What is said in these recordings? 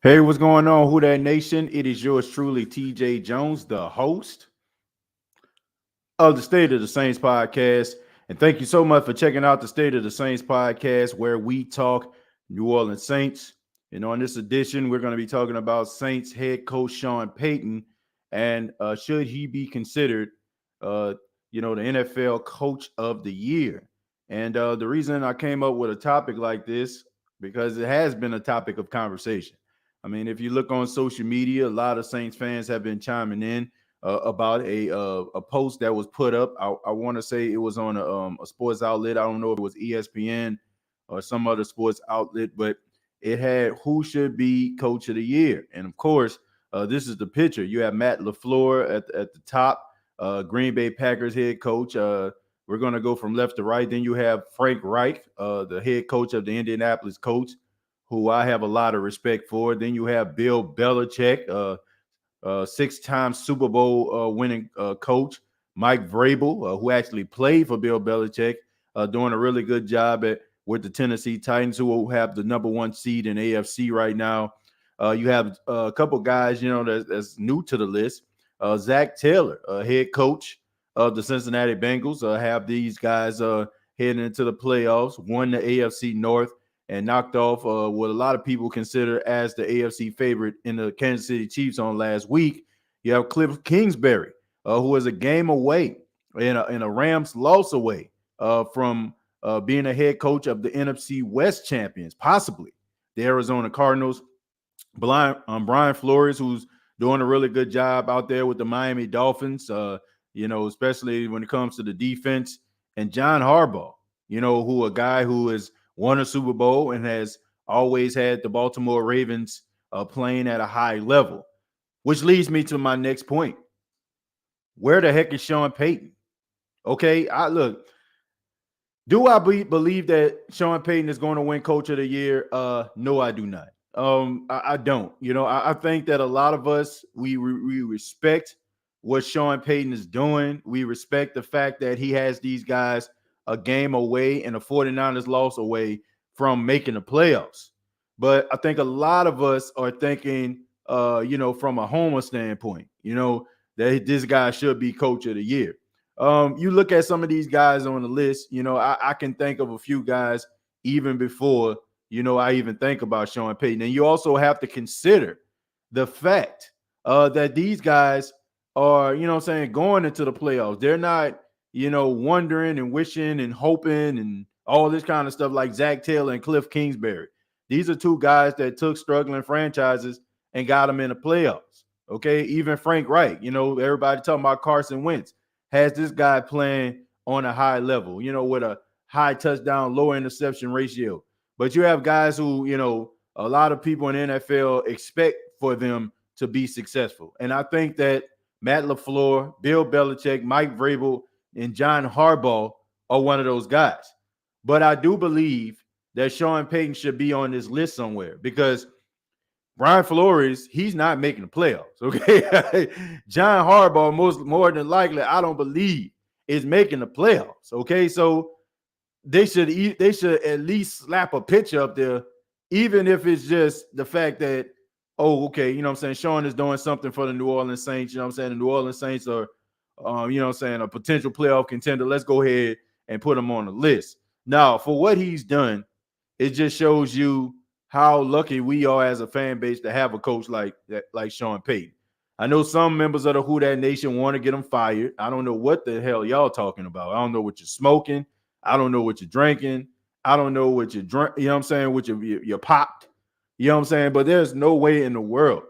Hey, what's going on, Who That Nation? It is yours truly, TJ Jones, the host of the State of the Saints podcast. And thank you so much for checking out the State of the Saints podcast, where we talk New Orleans Saints. And on this edition, we're going to be talking about Saints head coach Sean Payton and should he be considered, uh, the NFL Coach of the Year. And the reason I came up with a topic like this because it has been a topic of conversation. I mean, if you look on social media, a lot of Saints fans have been chiming in about a post that was put up. I want to say it was on a sports outlet. I don't know if it was ESPN or some other sports outlet, but it had who should be coach of the year. And of course, this is the picture. You have Matt LaFleur at the top, Green Bay Packers head coach. We're going to go from left to right. Then you have Frank Reich, the head coach of the Indianapolis Colts, who I have a lot of respect for. Then you have Bill Belichick, six-time Super Bowl winning coach, Mike Vrabel, who actually played for Bill Belichick, doing a really good job with the Tennessee Titans, who have the number one seed in AFC right now. You have a couple guys, that's new to the list. Zach Taylor, head coach of the Cincinnati Bengals, have these guys heading into the playoffs, won the AFC North, and knocked off what a lot of people consider as the AFC favorite in the Kansas City Chiefs on last week. You have Cliff Kingsbury, who was a game away in a Rams loss away from being a head coach of the NFC West champions, possibly the Arizona Cardinals. Brian Flores, who's doing a really good job out there with the Miami Dolphins, especially when it comes to the defense. And John Harbaugh, who a guy who is won a Super Bowl and has always had the Baltimore Ravens playing at a high level, which leads me to my next point. Where the heck is Sean Payton? Okay, do I believe that Sean Payton is going to win Coach of the Year? No, I do not. I don't. I think that a lot of us, we respect what Sean Payton is doing. We respect the fact that he has these guys a game away and the 49ers loss away from making the playoffs. But I think a lot of us are thinking, from a homer standpoint, that this guy should be Coach of the Year. You look at some of these guys on the list, I can think of a few guys even before, I even think about Sean Payton. And you also have to consider the fact that these guys are, going into the playoffs. They're not, wondering and wishing and hoping and all this kind of stuff like Zach Taylor and Cliff Kingsbury. These are two guys that took struggling franchises and got them in the playoffs. Okay, even Frank Reich, everybody talking about Carson Wentz, has this guy playing on a high level, with a high touchdown, low interception ratio. But you have guys who, a lot of people in the NFL expect for them to be successful. And I think that Matt LaFleur, Bill Belichick, Mike Vrabel, and John Harbaugh are one of those guys. But I do believe that Sean Payton should be on this list somewhere because Brian Flores, he's not making the playoffs, okay? John Harbaugh, more than likely, I don't believe, is making the playoffs, okay? So they should at least slap a picture up there, even if it's just the fact that, Sean is doing something for the New Orleans Saints. The New Orleans Saints are, a potential playoff contender. Let's go ahead and put him on the list. Now, for what he's done, it just shows you how lucky we are as a fan base to have a coach like Sean Payton. I know some members of the Who That Nation want to get him fired. I don't know what the hell y'all talking about. I don't know what you're smoking. I don't know what you're drinking. I don't know what you're drink. What you're popped. But there's no way in the world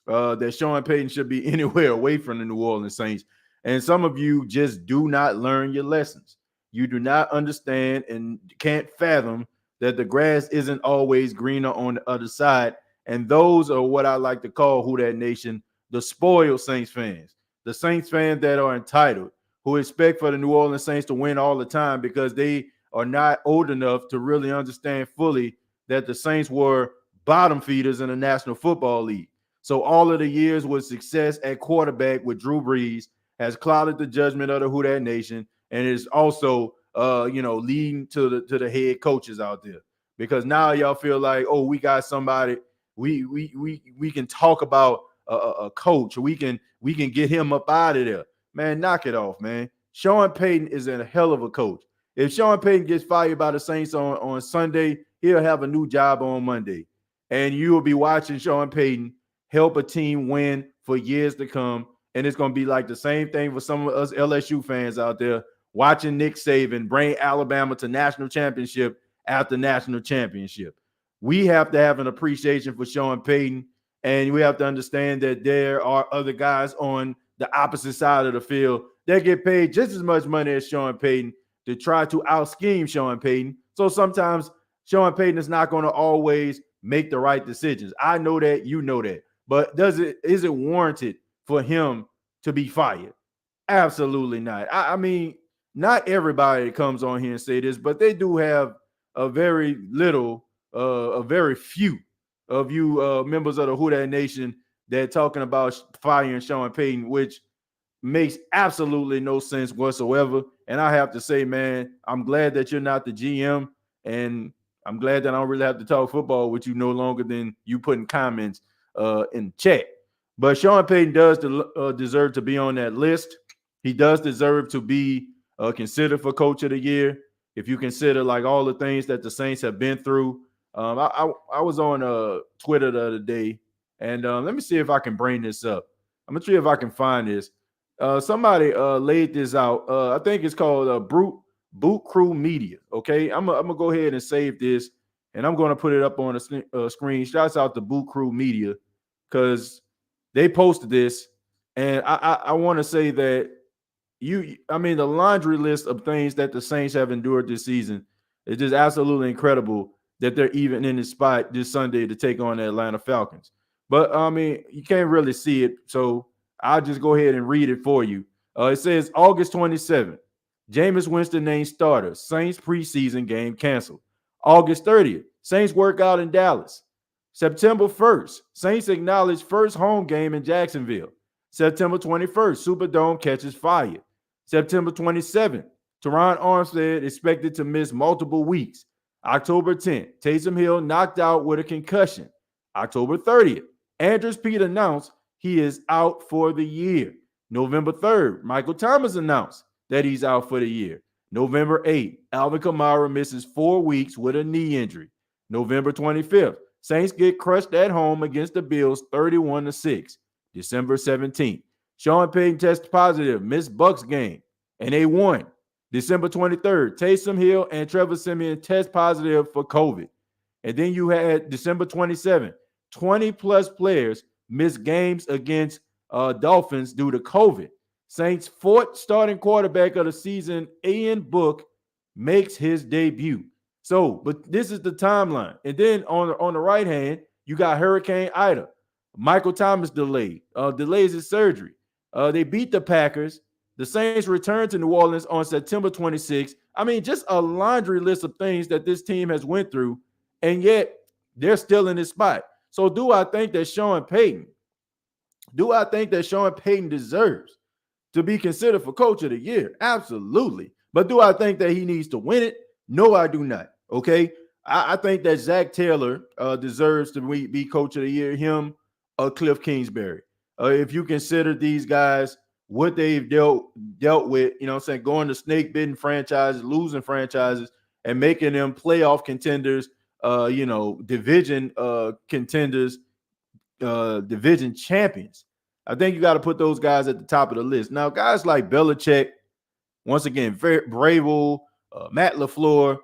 that Sean Payton should be anywhere away from the New Orleans Saints. And some of you just do not learn your lessons. You do not understand and can't fathom that the grass isn't always greener on the other side. And those are what I like to call Who That Nation, the spoiled Saints fans, the Saints fans that are entitled, who expect for the New Orleans Saints to win all the time because they are not old enough to really understand fully that the Saints were bottom feeders in the National Football League. So all of the years with success at quarterback with Drew Brees has clouded the judgment of the Who That Nation, and is also leading to the head coaches out there, because now y'all feel like, oh, we got somebody we can talk about a coach. We can get him up out of there. Man, knock it off, man. Sean Payton is a hell of a coach. If Sean Payton gets fired by the Saints on Sunday, he'll have a new job on Monday. And you will be watching Sean Payton help a team win for years to come. And it's going to be like the same thing for some of us LSU fans out there watching Nick Saban bring Alabama to national championship after national championship. We have to have an appreciation for Sean Payton, and we have to understand that there are other guys on the opposite side of the field that get paid just as much money as Sean Payton to try to out-scheme Sean Payton. So sometimes Sean Payton is not going to always make the right decisions. I know that, you know that. But is it warranted for him to be fired? Absolutely not. I mean, not everybody comes on here and say this, but they do have a very few of you members of the Who Dat Nation that talking about firing Sean Payton, which makes absolutely no sense whatsoever. And I have to say, man, I'm glad that you're not the GM, and I'm glad that I don't really have to talk football with you no longer than you putting comments in chat. But Sean Payton does deserve to be on that list. He does deserve to be considered for Coach of the Year. If you consider like all the things that the Saints have been through. I was on Twitter the other day, and let me see if I can bring this up. I'm gonna see if I can find this. Somebody laid this out. I think it's called Boot Crew Media. Okay, I'm gonna go ahead and save this, and I'm gonna put it up on the screen. Shouts out to Boot Crew Media because they posted this, and I want to say that the laundry list of things that the Saints have endured this season is just absolutely incredible that they're even in the spot this Sunday to take on the Atlanta Falcons. But, I mean, you can't really see it, so I'll just go ahead and read it for you. It says August 27th, Jameis Winston named starter. Saints preseason game canceled. August 30th, Saints workout in Dallas. September 1st, Saints acknowledge first home game in Jacksonville. September 21st, Superdome catches fire. September 27th, Teron Armstead expected to miss multiple weeks. October 10th, Taysom Hill knocked out with a concussion. October 30th, Andrews Pete announced he is out for the year. November 3rd, Michael Thomas announced that he's out for the year. November 8th, Alvin Kamara misses 4 weeks with a knee injury. November 25th, Saints get crushed at home against the Bills 31-6. December 17th, Sean Payton tests positive, missed Bucs game, and they won. December 23rd, Taysom Hill and Trevor Siemian test positive for COVID. And then you had December 27th, 20-plus players missed games against Dolphins due to COVID. Saints' fourth starting quarterback of the season, Ian Book, makes his debut. So, but this is the timeline. And then on the right hand, you got Hurricane Ida. Michael Thomas delays his surgery. They beat the Packers. The Saints return to New Orleans on September 26th. I mean, just a laundry list of things that this team has went through, and yet they're still in this spot. So do I think that Sean Payton deserves to be considered for Coach of the Year? Absolutely. But do I think that he needs to win it? No, I do not. Okay. I think that Zach Taylor deserves to be Coach of the Year, him or Cliff Kingsbury. If you consider these guys, what they've dealt with, you know what I'm saying, going to snake-bitten franchises, losing franchises, and making them playoff contenders, division contenders, division champions. I think you got to put those guys at the top of the list. Now, guys like Belichick, once again, Vrabel, Matt LaFleur,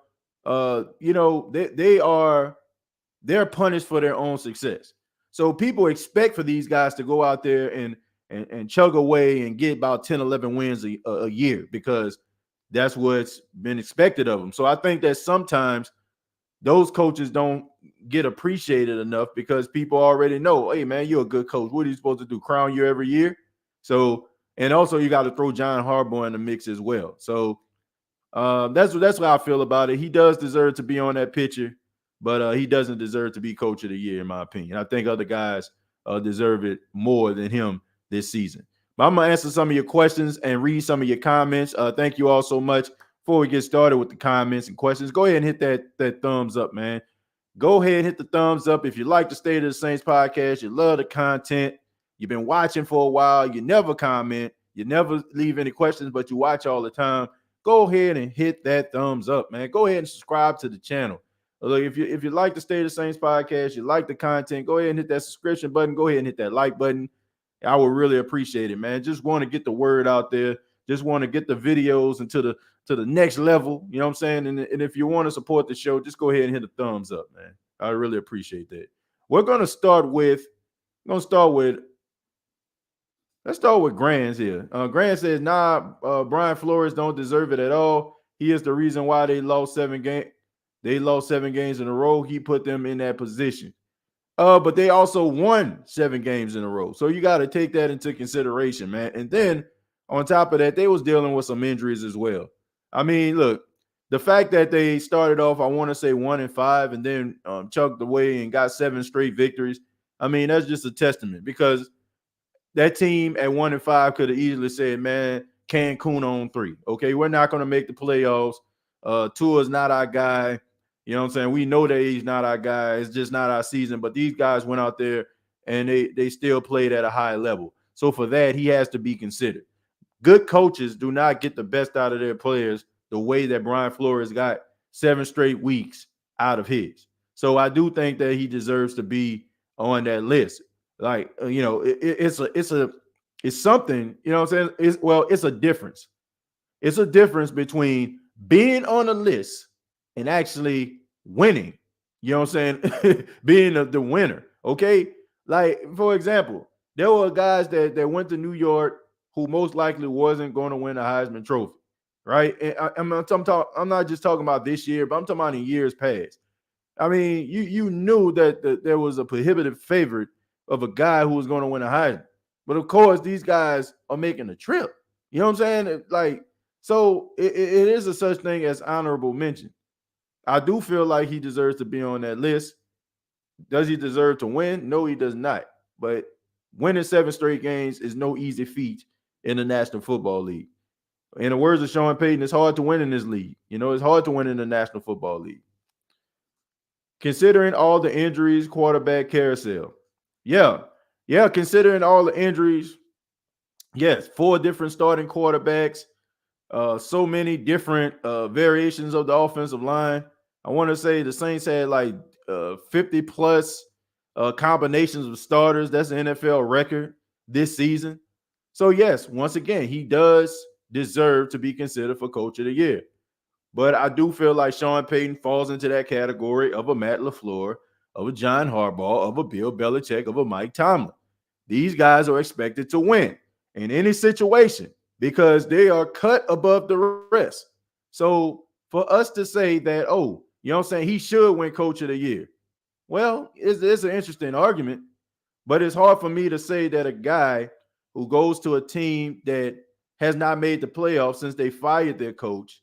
they're punished for their own success. So people expect for these guys to go out there and chug away and get about 10, 11 wins a year because that's what's been expected of them. So I think that sometimes those coaches don't get appreciated enough because people already know, hey, man, you're a good coach. What are you supposed to do, crown you every year? So, and also you got to throw John Harbaugh in the mix as well. So that's what I feel about it. He does deserve to be on that picture, but he doesn't deserve to be Coach of the Year, in my opinion. I think other guys deserve it more than him this season. But I'm going to answer some of your questions and read some of your comments. Thank you all so much. Before we get started with the comments and questions, go ahead and hit that thumbs up, man. Go ahead and hit the thumbs up. If you like the State of the Saints podcast, you love the content, you've been watching for a while, you never comment, you never leave any questions, but you watch all the time, go ahead and hit that thumbs up, man. Go ahead and subscribe to the channel. Look, if you like the State of the Saints podcast, you like the content, go ahead and hit that subscription button. Go ahead and hit that like button. I would really appreciate it, man. Just want to get the word out there. Just want to get the videos into the next level. You know what I'm saying? And if you want to support the show, just go ahead and hit a thumbs up, man. I really appreciate that. We're gonna start with. Let's start with Grants here. Grant says, nah, Brian Flores don't deserve it at all. He is the reason why they lost 7 games. They lost 7 games in a row. He put them in that position. But they also won 7 games in a row. So you got to take that into consideration, man. And then on top of that, they was dealing with some injuries as well. I mean, look, the fact that they started off, I want to say 1-5, and then chugged away and got 7 straight victories. I mean, that's just a testament, because that team at 1-5 could have easily said, man, Cancun on 3. Okay, we're not going to make the playoffs. Tua's not our guy. You know what I'm saying? We know that he's not our guy. It's just not our season. But these guys went out there and they still played at a high level. So for that, he has to be considered. Good coaches do not get the best out of their players the way that Brian Flores got 7 straight weeks out of his. So I do think that he deserves to be on that list. Like, you know, it's something, you know what I'm saying? It's a difference. It's a difference between being on a list and actually winning. You know what I'm saying? Being the winner. Okay. Like, for example, there were guys that went to New York who most likely wasn't going to win a Heisman Trophy. Right. And I'm not just talking about this year, but I'm talking about in years past. I mean, you knew that there was a prohibitive favorite of a guy who was going to win a Heisman. But of course, these guys are making a trip. You know what I'm saying? Like, so it is a such thing as honorable mention. I do feel like he deserves to be on that list. Does he deserve to win? No, he does not. But winning 7 straight games is no easy feat in the National Football League. In the words of Sean Payton, it's hard to win in this league. You know, it's hard to win in the National Football League. Considering all the injuries, quarterback carousel. Yeah, considering all the injuries, yes, 4 different starting quarterbacks, so many different variations of the offensive line. I want to say the Saints had like 50 plus combinations of starters. That's an NFL record this season. So yes, once again, he does deserve to be considered for Coach of the Year. But I do feel like Sean Payton falls into that category of a Matt LaFleur, of a John Harbaugh, of a Bill Belichick, of a Mike Tomlin. These guys are expected to win in any situation because they are cut above the rest. So for us to say that, oh, you know what I'm saying, he should win Coach of the Year. Well, it's an interesting argument, but it's hard for me to say that a guy who goes to a team that has not made the playoffs since they fired their coach,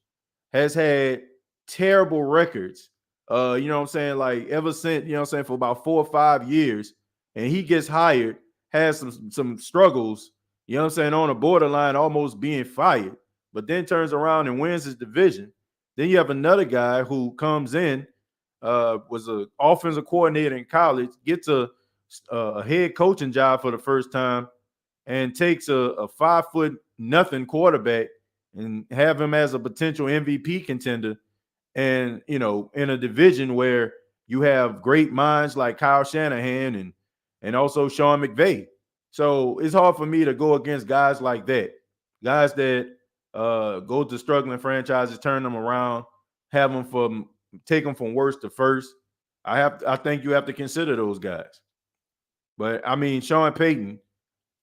has had terrible records, you know what I'm saying, like ever since, you know what I'm saying, for about 4 or 5 years, and he gets hired, has some struggles, you know what I'm saying, on a borderline almost being fired, but then turns around and wins his division. Then you have another guy who comes in, was an offensive coordinator in college, gets a head coaching job for the first time, and takes a 5'0" quarterback and have him as a potential MVP contender. And, you know, in a division where you have great minds like Kyle Shanahan and also Sean McVay. So it's hard for me to go against guys like that, guys that go to struggling franchises, turn them around, take them from worst to first. I think you have to consider those guys. But I mean, Sean Payton,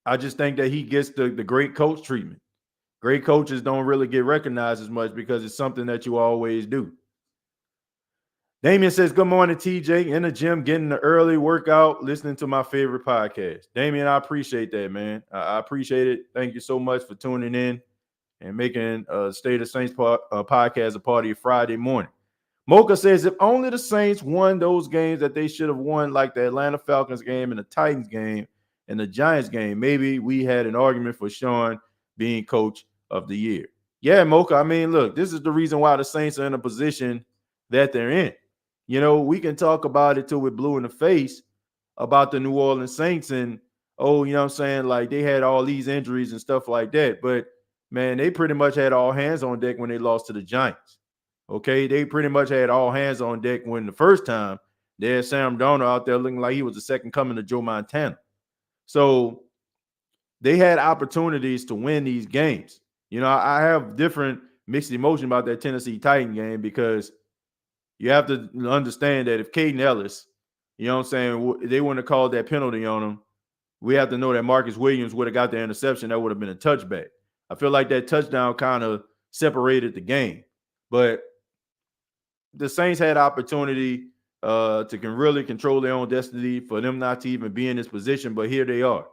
I just think that he gets the great coach treatment. Great coaches don't really get recognized as much because it's something that you always do. Damien says, good morning, TJ. In the gym, getting the early workout, listening to my favorite podcast. Damien, I appreciate that, man. I appreciate it. Thank you so much for tuning in and making State of Saints podcast a part of your Friday morning. Mocha says, if only the Saints won those games that they should have won, like the Atlanta Falcons game and the Titans game and the Giants game, maybe we had an argument for Sean being coach of the year. Yeah, Mocha, I mean, look, this is the reason why the Saints are in a position that they're in. We can talk about it till we're blue in the face about the New Orleans Saints and, oh, you know what I'm saying? Like they had all these injuries and stuff like that. But man, they pretty much had all hands on deck when they lost to the Giants. Okay. They pretty much had all hands on deck when the first time they had Sam Darnold out there looking like he was the second coming to Joe Montana. So they had opportunities to win these games. I have different mixed emotion about that Tennessee Titan game because you have to understand that if Caden Ellis, you know what I'm saying, they wouldn't have called that penalty on him, we have to know that Marcus Williams would have got the interception. That would have been a touchback. I feel like that touchdown kind of separated the game. But the Saints had opportunity to really control their own destiny for them not to even be in this position, but here they are.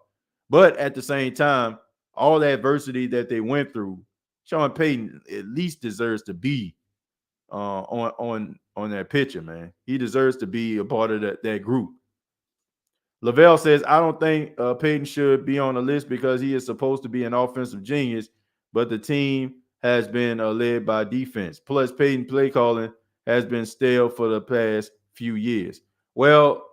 But at the same time, all the adversity that they went through, Sean Payton at least deserves to be on that picture, man. He deserves to be a part of that group. Lavelle says, I don't think Payton should be on the list because he is supposed to be an offensive genius, but the team has been led by defense. Plus, Payton play calling has been stale for the past few years. Well,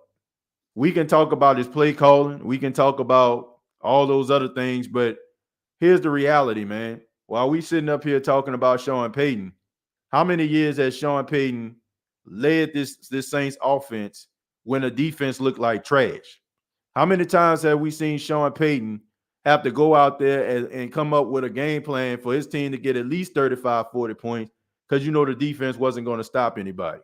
we can talk about his play calling. We can talk about all those other things, but here's the reality, man. While we sitting up here talking about Sean Payton, how many years has Sean Payton led this Saints offense when the defense looked like trash? How many times have we seen Sean Payton have to go out there and come up with a game plan for his team to get at least 35, 40 points because the defense wasn't going to stop anybody?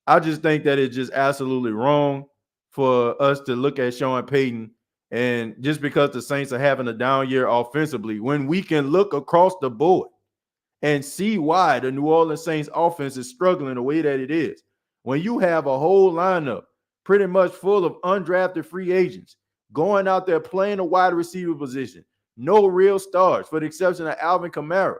I just think that it's just absolutely wrong for us to look at Sean Payton and just because the Saints are having a down year offensively, when we can look across the board and see why the New Orleans Saints offense is struggling the way that it is. When you have a whole lineup pretty much full of undrafted free agents going out there playing a wide receiver position, no real stars for the exception of Alvin Kamara.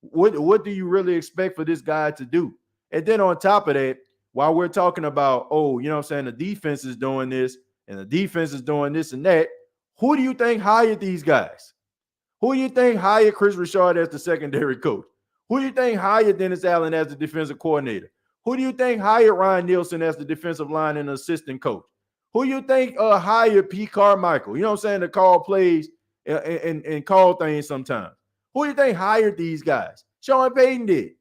What do you really expect for this guy to do? And then on top of that, while we're talking about, the defense is doing this and the defense is doing this and that, who do you think hired these guys? Who do you think hired Chris Richard as the secondary coach? Who do you think hired Dennis Allen as the defensive coordinator? Who do you think hired Ryan Nielsen as the defensive line and assistant coach? Who do you think hired Pete Carmichael? To call plays and call things sometimes. Who do you think hired these guys? Sean Payton did.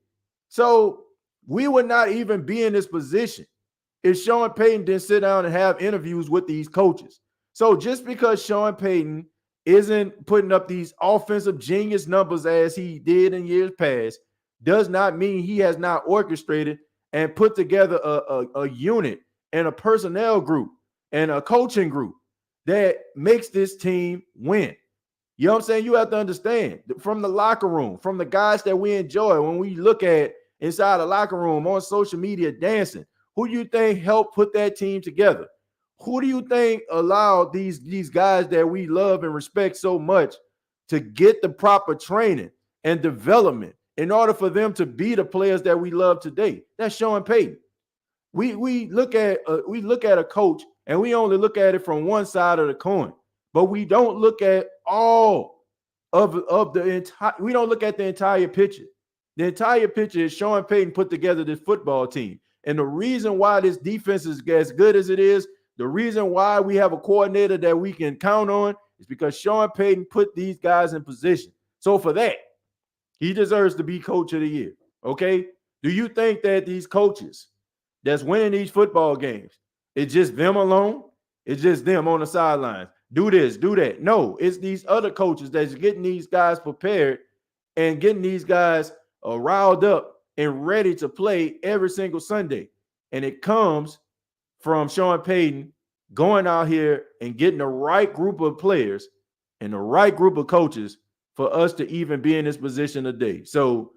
So we would not even be in this position if Sean Payton didn't sit down and have interviews with these coaches. So just because Sean Payton isn't putting up these offensive genius numbers as he did in years past does not mean he has not orchestrated and put together a unit and a personnel group and a coaching group that makes this team win. You know what I'm saying? You have to understand from the locker room, from the guys that we enjoy when we look at inside the locker room on social media dancing, who do you think helped put that team together? Who do you think allowed these guys that we love and respect so much to get the proper training and development in order for them to be the players that we love today? That's Sean Payton. We look at a coach and we only look at it from one side of the coin, but we don't look at all of the entire. We don't look at the entire picture. The entire picture is Sean Payton put together this football team, and the reason why this defense is as good as it is, the reason why we have a coordinator that we can count on is because Sean Payton put these guys in position. So for that, he deserves to be coach of the year. Okay? Do you think that these coaches that's winning these football games, it's just them alone? It's just them on the sidelines. Do this, do that. No, it's these other coaches that's getting these guys prepared and getting these guys riled up and ready to play every single Sunday. And it comes from Sean Payton going out here and getting the right group of players and the right group of coaches for us to even be in this position today. So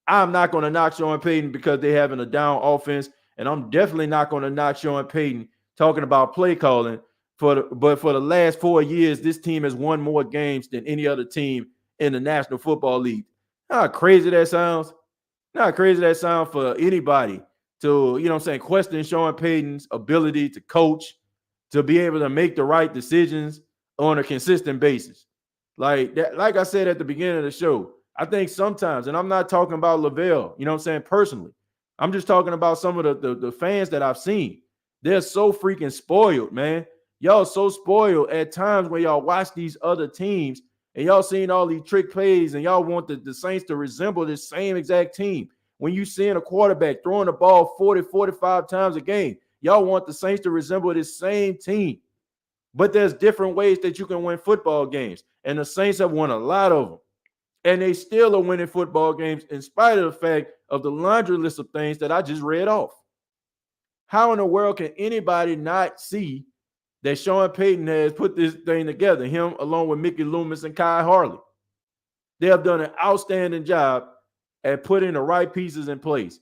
I'm not going to knock Sean Payton because they're having a down offense, and I'm definitely not going to knock Sean Payton talking about play calling. But for the last 4 years, this team has won more games than any other team in the National Football League. How crazy that sounds? Not crazy that sounds for anybody to, question Sean Payton's ability to coach, to be able to make the right decisions on a consistent basis. Like I said at the beginning of the show, I think sometimes, and I'm not talking about Lavelle, personally, I'm just talking about some of the fans that I've seen. They're so freaking spoiled, man. Y'all so spoiled at times when y'all watch these other teams and y'all seeing all these trick plays and y'all want the Saints to resemble this same exact team. When you seeing a quarterback throwing the ball 40, 45 times a game, y'all want the Saints to resemble this same team. But there's different ways that you can win football games. And the Saints have won a lot of them. And they still are winning football games in spite of the fact of the laundry list of things that I just read off. How in the world can anybody not see that Sean Payton has put this thing together, him along with Mickey Loomis and Kai Harley? They have done an outstanding job at putting the right pieces in place,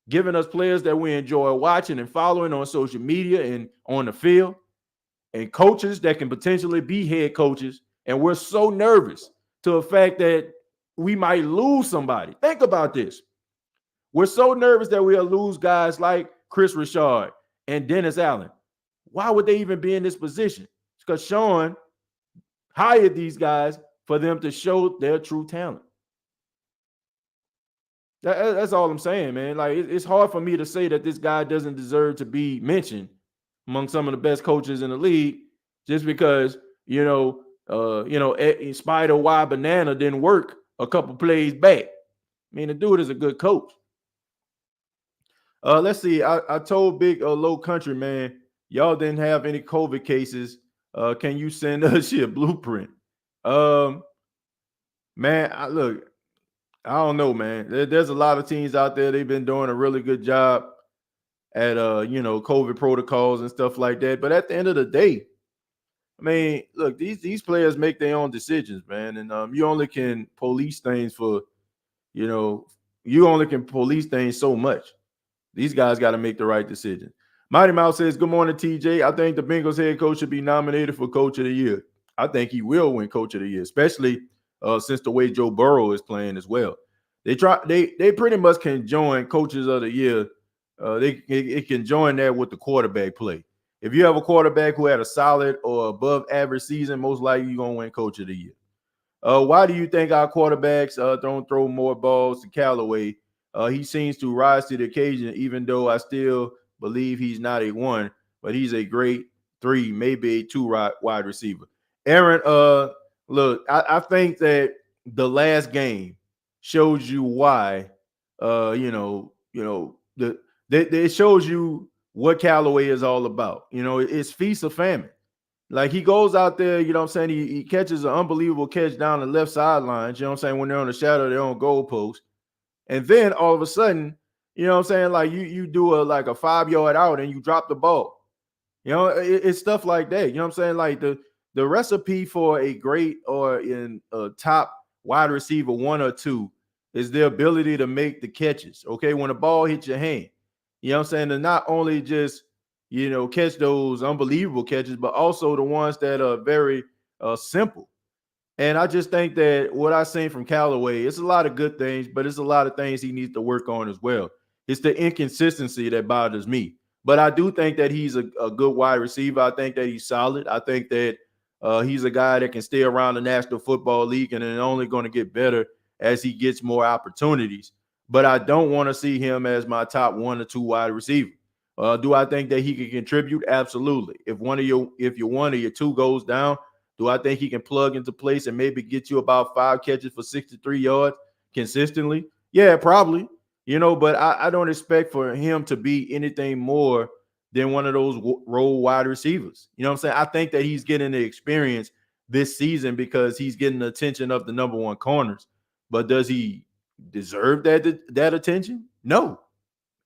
giving us players that we enjoy watching and following on social media and on the field, and coaches that can potentially be head coaches. And we're so nervous to the fact that we might lose somebody. Think about this. We're so nervous that we'll lose guys like Chris Richard and Dennis Allen. Why would they even be in this position? It's because Sean hired these guys for them to show their true talent. That's all I'm saying, man. Like, it's hard for me to say that this guy doesn't deserve to be mentioned among some of the best coaches in the league just because, Spider Y Banana didn't work a couple plays back. I mean, the dude is a good coach. Let's see. I told Big Low Country, man, y'all didn't have any COVID cases. Can you send us your blueprint? Man, look, I don't know, man. There's a lot of teams out there. They've been doing a really good job at COVID protocols and stuff like that. But at the end of the day, I mean, look, these players make their own decisions, man. And you only can police things you only can police things so much. These guys got to make the right decision. Mighty Mouse says, good morning, TJ. I think the Bengals head coach should be nominated for Coach of the Year. I think he will win Coach of the Year, especially since the way Joe Burrow is playing as well. They pretty much can join Coaches of the Year. They can join that with the quarterback play. If you have a quarterback who had a solid or above average season, most likely you're going to win Coach of the Year. Why do you think our quarterbacks don't throw more balls to Callaway? He seems to rise to the occasion, even though I still believe he's not a 1, but he's a great 3, maybe a 2 wide receiver. Aaron, look, I think that the last game shows you why, it shows you what Callaway is all about. It's feast or famine. Like, he goes out there, you know what I'm saying? He catches an unbelievable catch down the left sideline, you know what I'm saying, when they're on the shadow of their own goalpost. And then all of a sudden, you know what I'm saying, like you do a 5-yard out and you drop the ball. It's stuff like that. You know what I'm saying? Like, the recipe for a great or in a top wide receiver 1 or 2 is the ability to make the catches, okay, when the ball hits your hand. You know what I'm saying? And not only just, catch those unbelievable catches, but also the ones that are very simple. And I just think that what I've seen from Callaway, it's a lot of good things, but it's a lot of things he needs to work on as well. It's the inconsistency that bothers me. But I do think that he's a good wide receiver. I think that he's solid. I think that he's a guy that can stay around the National Football League and then only going to get better as he gets more opportunities. But I don't want to see him as my top 1 or 2 wide receiver. Do I think that he can contribute? Absolutely. If your 1 or your 2 goes down, do I think he can plug into place and maybe get you about 5 catches for 63 yards consistently? Yeah, probably. But I don't expect for him to be anything more than one of those role wide receivers. You know what I'm saying? I think that he's getting the experience this season because he's getting the attention of the number 1 corners. But does he deserve that attention? No.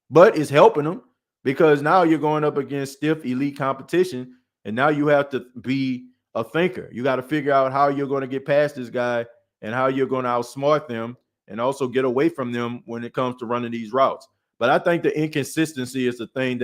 But it's helping him because now you're going up against stiff elite competition, and now you have to be a thinker. You got to figure out how you're going to get past this guy and how you're going to outsmart them and also get away from them when it comes to running these routes. But I think the inconsistency is the thing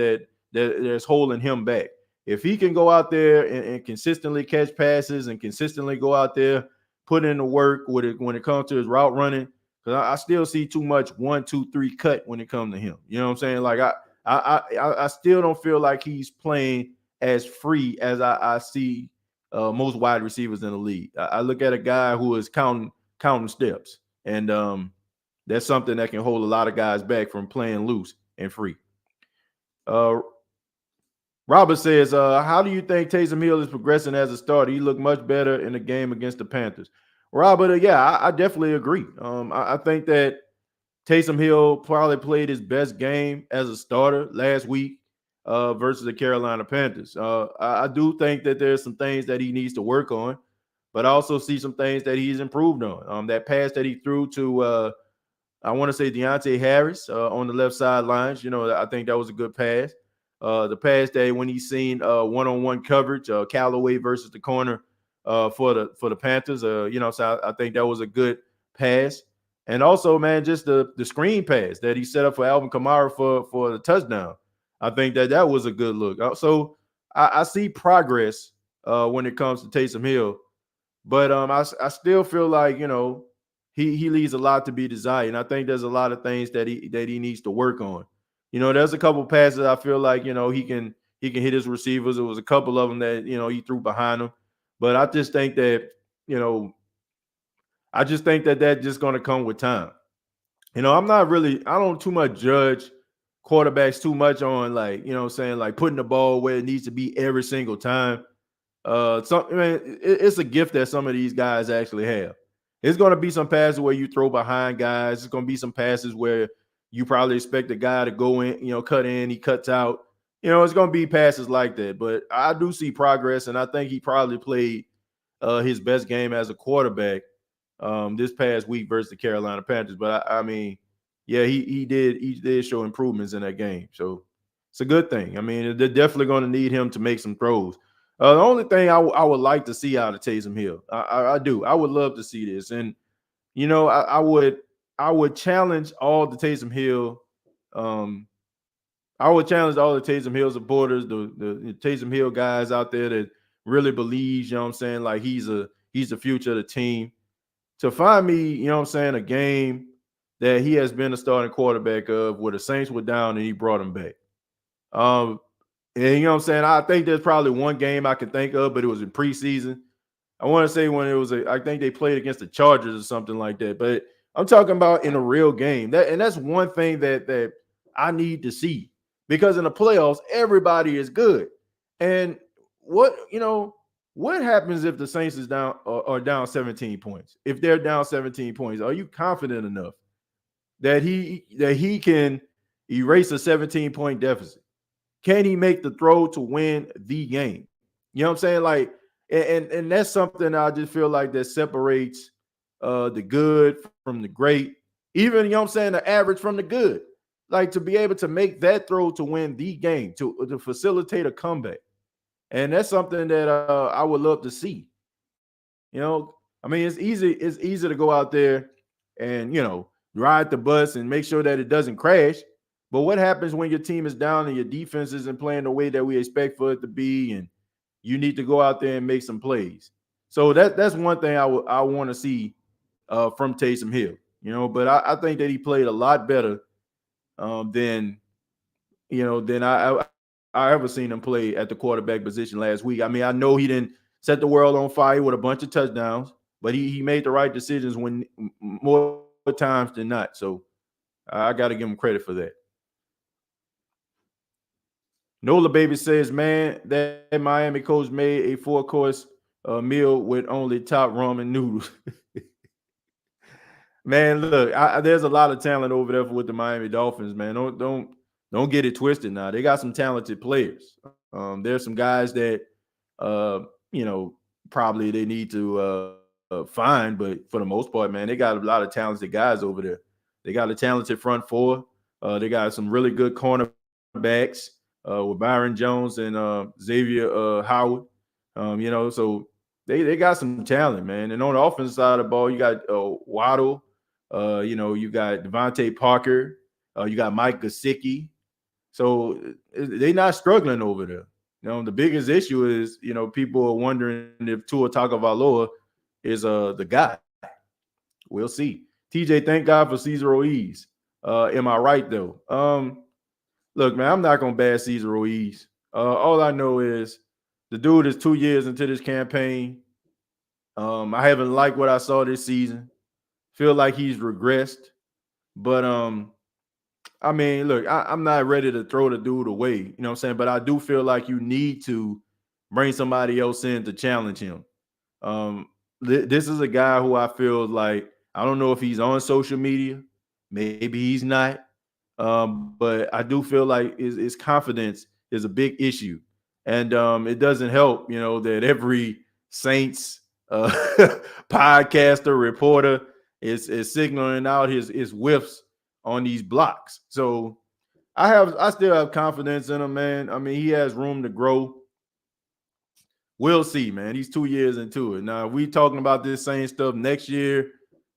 that's holding him back. If he can go out there and consistently catch passes and consistently go out there, put in the work when it comes to his route running, because I still see too much 1, 2, 3 cut when it comes to him. You know what I'm saying? Like, I still don't feel like he's playing as free as I see most wide receivers in the league. I look at a guy who is counting steps, and that's something that can hold a lot of guys back from playing loose and free. Uh, Robert says, how do you think Taysom Hill is progressing as a starter? He looked much better in the game against the Panthers. Robert, yeah, I definitely agree. I think that Taysom Hill probably played his best game as a starter last week versus the Carolina Panthers. I do think that there's some things that he needs to work on, but I also see some things that he's improved on. That pass that he threw to, I want to say Deontay Harris on the left sidelines. I think that was a good pass. The pass that when he's seen one-on-one coverage, Callaway versus the corner for the Panthers. So I think that was a good pass. And also, man, just the screen pass that he set up for Alvin Kamara for the touchdown. I think that was a good look. So I see progress when it comes to Taysom Hill, but I still feel like he leaves a lot to be desired, and I think there's a lot of things that he needs to work on. There's a couple passes I feel like he can hit his receivers. There was a couple of them that he threw behind him, but I just think that that just going to come with time. I don't too much judge quarterbacks too much on like putting the ball where it needs to be every single time. It's a gift that some of these guys actually have. It's going to be some passes where you throw behind guys. It's going to be some passes where you probably expect the guy to go in, cut in, he cuts out. It's going to be passes like that. But I do see progress, and I think he probably played his best game as a quarterback this past week versus the Carolina Panthers. But I mean, yeah, he did show improvements in that game. So it's a good thing. I mean, they're definitely going to need him to make some throws. The only thing I would like to see out of Taysom Hill, I do. I would love to see this, and I would challenge all the Taysom Hill. I would challenge all the Taysom Hill supporters, the Taysom Hill guys out there that really believes, what I'm saying, like he's the future of the team, to find me, a game that he has been a starting quarterback of where the Saints were down and he brought him back. And I think there's probably one game I can think of, but it was in preseason. I want to say when it was I think they played against the Chargers or something like that. But I'm talking about in a real game. That's one thing that I need to see, because in the playoffs, everybody is good. And what happens if the Saints is down or down 17 points? If they're down 17 points, are you confident enough that he can erase a 17-point deficit? Can he make the throw to win the game? You know what I'm saying? Like, and that's something I just feel like that separates the good from the great, even, the average from the good. Like, to be able to make that throw to win the game, to facilitate a comeback. And that's something that I would love to see. It's easy to go out there and, ride the bus and make sure that it doesn't crash. But what happens when your team is down and your defense isn't playing the way that we expect for it to be, and you need to go out there and make some plays? So that's one thing I want to see from Taysom Hill. But I think that he played a lot better than I ever seen him play at the quarterback position last week. I mean, I know he didn't set the world on fire with a bunch of touchdowns, but he made the right decisions when more times than not. So I got to give him credit for that. Nola Baby says, man, that Miami coach made a 4-course meal with only top ramen noodles. Man, look, there's a lot of talent over there with the Miami Dolphins, man. Don't get it twisted now. They got some talented players. There's some guys that, probably they need to find, but for the most part, man, they got a lot of talented guys over there. They got a talented front four. They got some really good cornerbacks with Byron Jones and Xavier Howard. So they got some talent, man. And on the offensive side of the ball, you got Waddle. You got Devontae Parker. You got Mike Gesicki. So they're not struggling over there. The biggest issue is, people are wondering if Tua Tagovailoa is the guy. We'll see. TJ, thank God for Cesar Ruiz. Am I right, though? Look, man, I'm not going to bash Cesar Ruiz. All I know is the dude is 2 years into this campaign. I haven't liked what I saw this season. Feel like he's regressed. But I mean, look, I'm not ready to throw the dude away, you know what I'm saying? But I do feel like you need to bring somebody else in to challenge him. Um, this is a guy who I feel like I don't know if he's on social media, maybe he's not. But I do feel like his confidence is a big issue, and it doesn't help, you know, that every Saints uh, podcaster reporter is signaling out his whiffs on these blocks. So I still have confidence in him, man. I mean, he has room to grow. We'll see, man. He's 2 years into it. Now, if we talking about this same stuff next year,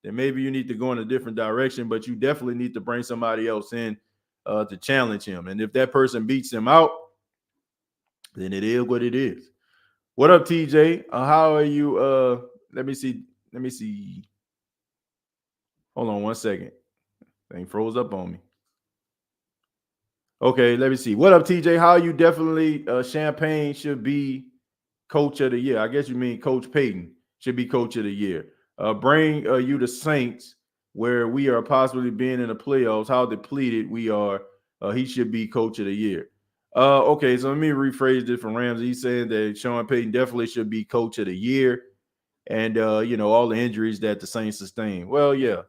then maybe you need to go in a different direction, but you definitely need to bring somebody else in to challenge him. And if that person beats him out, then it is what it is. What up, TJ? How are you? Let me see. Let me see. Hold on one second. Thing froze up on me. Okay, let me see. What up, TJ? How are you? Definitely Champagne should be coach of the year. I guess you mean Coach Payton should be coach of the year. Bring you the Saints where we are possibly being in the playoffs, how depleted we are. He should be coach of the year. Okay, so let me rephrase this from Ramsey. He's saying that Sean Payton definitely should be coach of the year. And, you know, all the injuries that the Saints sustained. Well, yeah.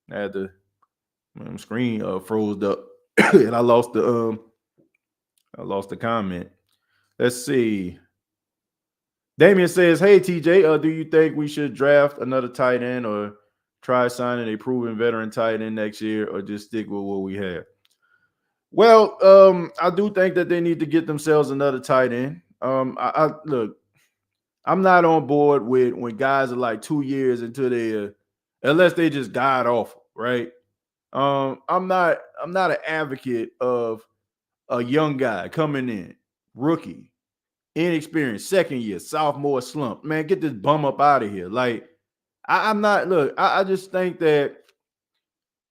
I had the screen froze up and I lost the comment. Let's see. Damian says, "Hey TJ, do you think we should draft another tight end or try signing a proven veteran tight end next year, or just stick with what we have?" Well, I do think that they need to get themselves another tight end. I look, I'm not on board with when guys are like 2 years into their, unless they just god awful, right? I'm not an advocate of a young guy coming in, rookie, inexperienced, second year, sophomore slump. Man, get this bum up out of here. Like, I'm not, look, I just think that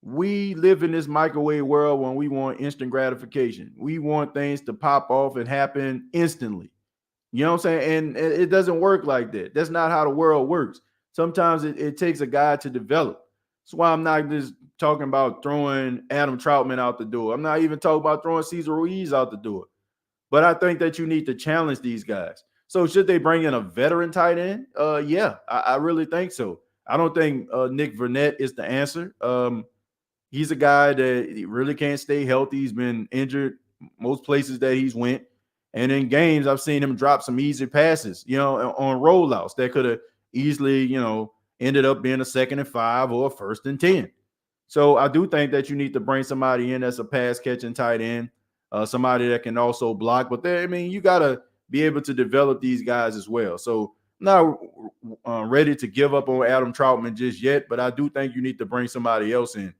we live in this microwave world when we want instant gratification. We want things to pop off and happen instantly. You know what I'm saying? And it doesn't work like that. That's not how the world works. Sometimes it takes a guy to develop. That's why I'm not just talking about throwing Adam Troutman out the door. I'm not even talking about throwing Cesar Ruiz out the door. But I think that you need to challenge these guys. So should they bring in a veteran tight end? Yeah, I really think so. I don't think Nick Vernett is the answer. He's a guy that really can't stay healthy. He's been injured most places that he's went. And in games, I've seen him drop some easy passes, you know, on rollouts that could have easily, you know, ended up being a 2nd and 5 or a 1st and 10. So I do think that you need to bring somebody in that's a pass catching tight end, somebody that can also block. But I mean, you got to be able to develop these guys as well. So I'm not ready to give up on Adam Troutman just yet, but I do think you need to bring somebody else in.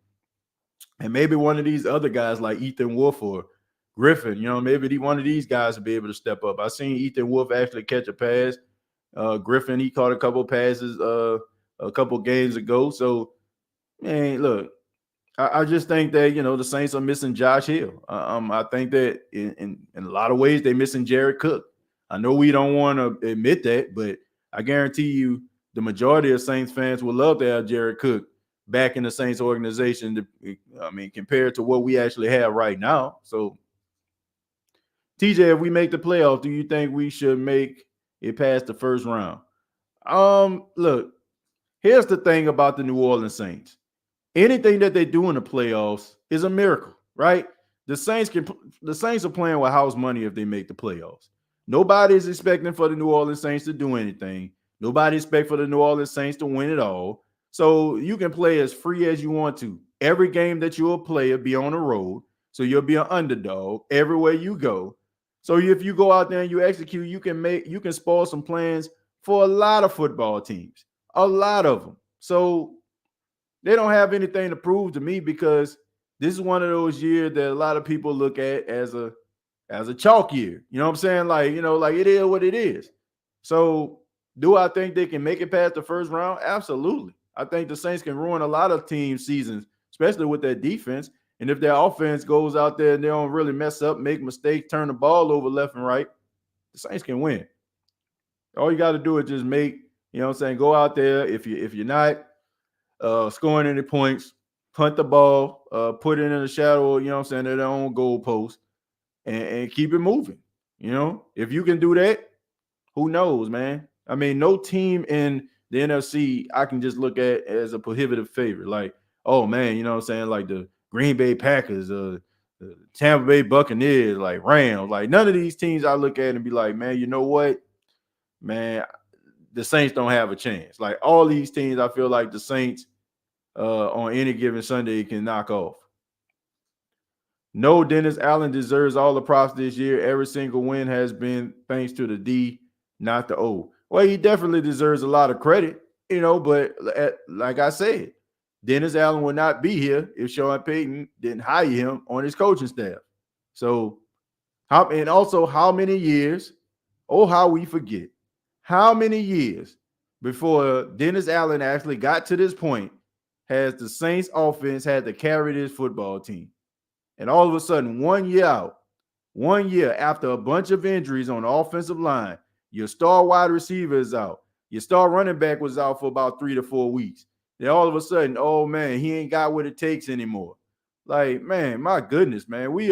And maybe one of these other guys like Ethan Wolf or Griffin, you know, maybe one of these guys will be able to step up. I seen Ethan Wolf actually catch a pass. Griffin, he caught a couple passes a couple games ago. So, man, look, I just think that, you know, the Saints are missing Josh Hill. I think that in a lot of ways they're missing Jared Cook. I know we don't want to admit that, but I guarantee you the majority of Saints fans would love to have Jared Cook back in the Saints organization. I mean, compared to what we actually have right now. So, TJ, if we make the playoffs, do you think we should make it past the first round? Look, here's the thing about the New Orleans Saints. Anything that they do in the playoffs is a miracle, right? The Saints are playing with house money if they make the playoffs. Nobody is expecting for the New Orleans Saints to do anything. Nobody expects for the New Orleans Saints to win it all. So you can play as free as you want to. Every game that you'll play will be on the road. So you'll be an underdog everywhere you go. So if you go out there and you execute, you can spoil some plans for a lot of football teams. A lot of them. So they don't have anything to prove to me because this is one of those years that a lot of people look at as a chalk year. You know what I'm saying? Like, you know, like it is what it is. So do I think they can make it past the first round? Absolutely. I think the Saints can ruin a lot of team seasons, especially with their defense. And if their offense goes out there and they don't really mess up, make mistakes, turn the ball over left and right, the Saints can win. All you got to do is just make, you know what I'm saying, go out there. If you're not scoring any points, punt the ball, put it in the shadow, you know what I'm saying, of their own goalpost, and keep it moving. You know, if you can do that, who knows, man? I mean, no team in the NFC I can just look at as a prohibitive favorite. Like, oh man, you know what I'm saying? Like the Green Bay Packers, the Tampa Bay Buccaneers, like Rams, like none of these teams I look at and be like, man, you know what? Man, the Saints don't have a chance. Like all these teams, I feel like the Saints on any given Sunday can knock off. No, Dennis Allen deserves all the props this year. Every single win has been thanks to the D, not the O. Well, he definitely deserves a lot of credit, you know, but like I said, Dennis Allen would not be here if Sean Payton didn't hire him on his coaching staff. So, how many years? Oh, how we forget. How many years before Dennis Allen actually got to this point has the Saints offense had to carry this football team? And all of a sudden, 1 year out, 1 year after a bunch of injuries on the offensive line, your star wide receiver is out. Your star running back was out for about 3 to 4 weeks. Then all of a sudden, oh man, he ain't got what it takes anymore. Like, man, my goodness, man, we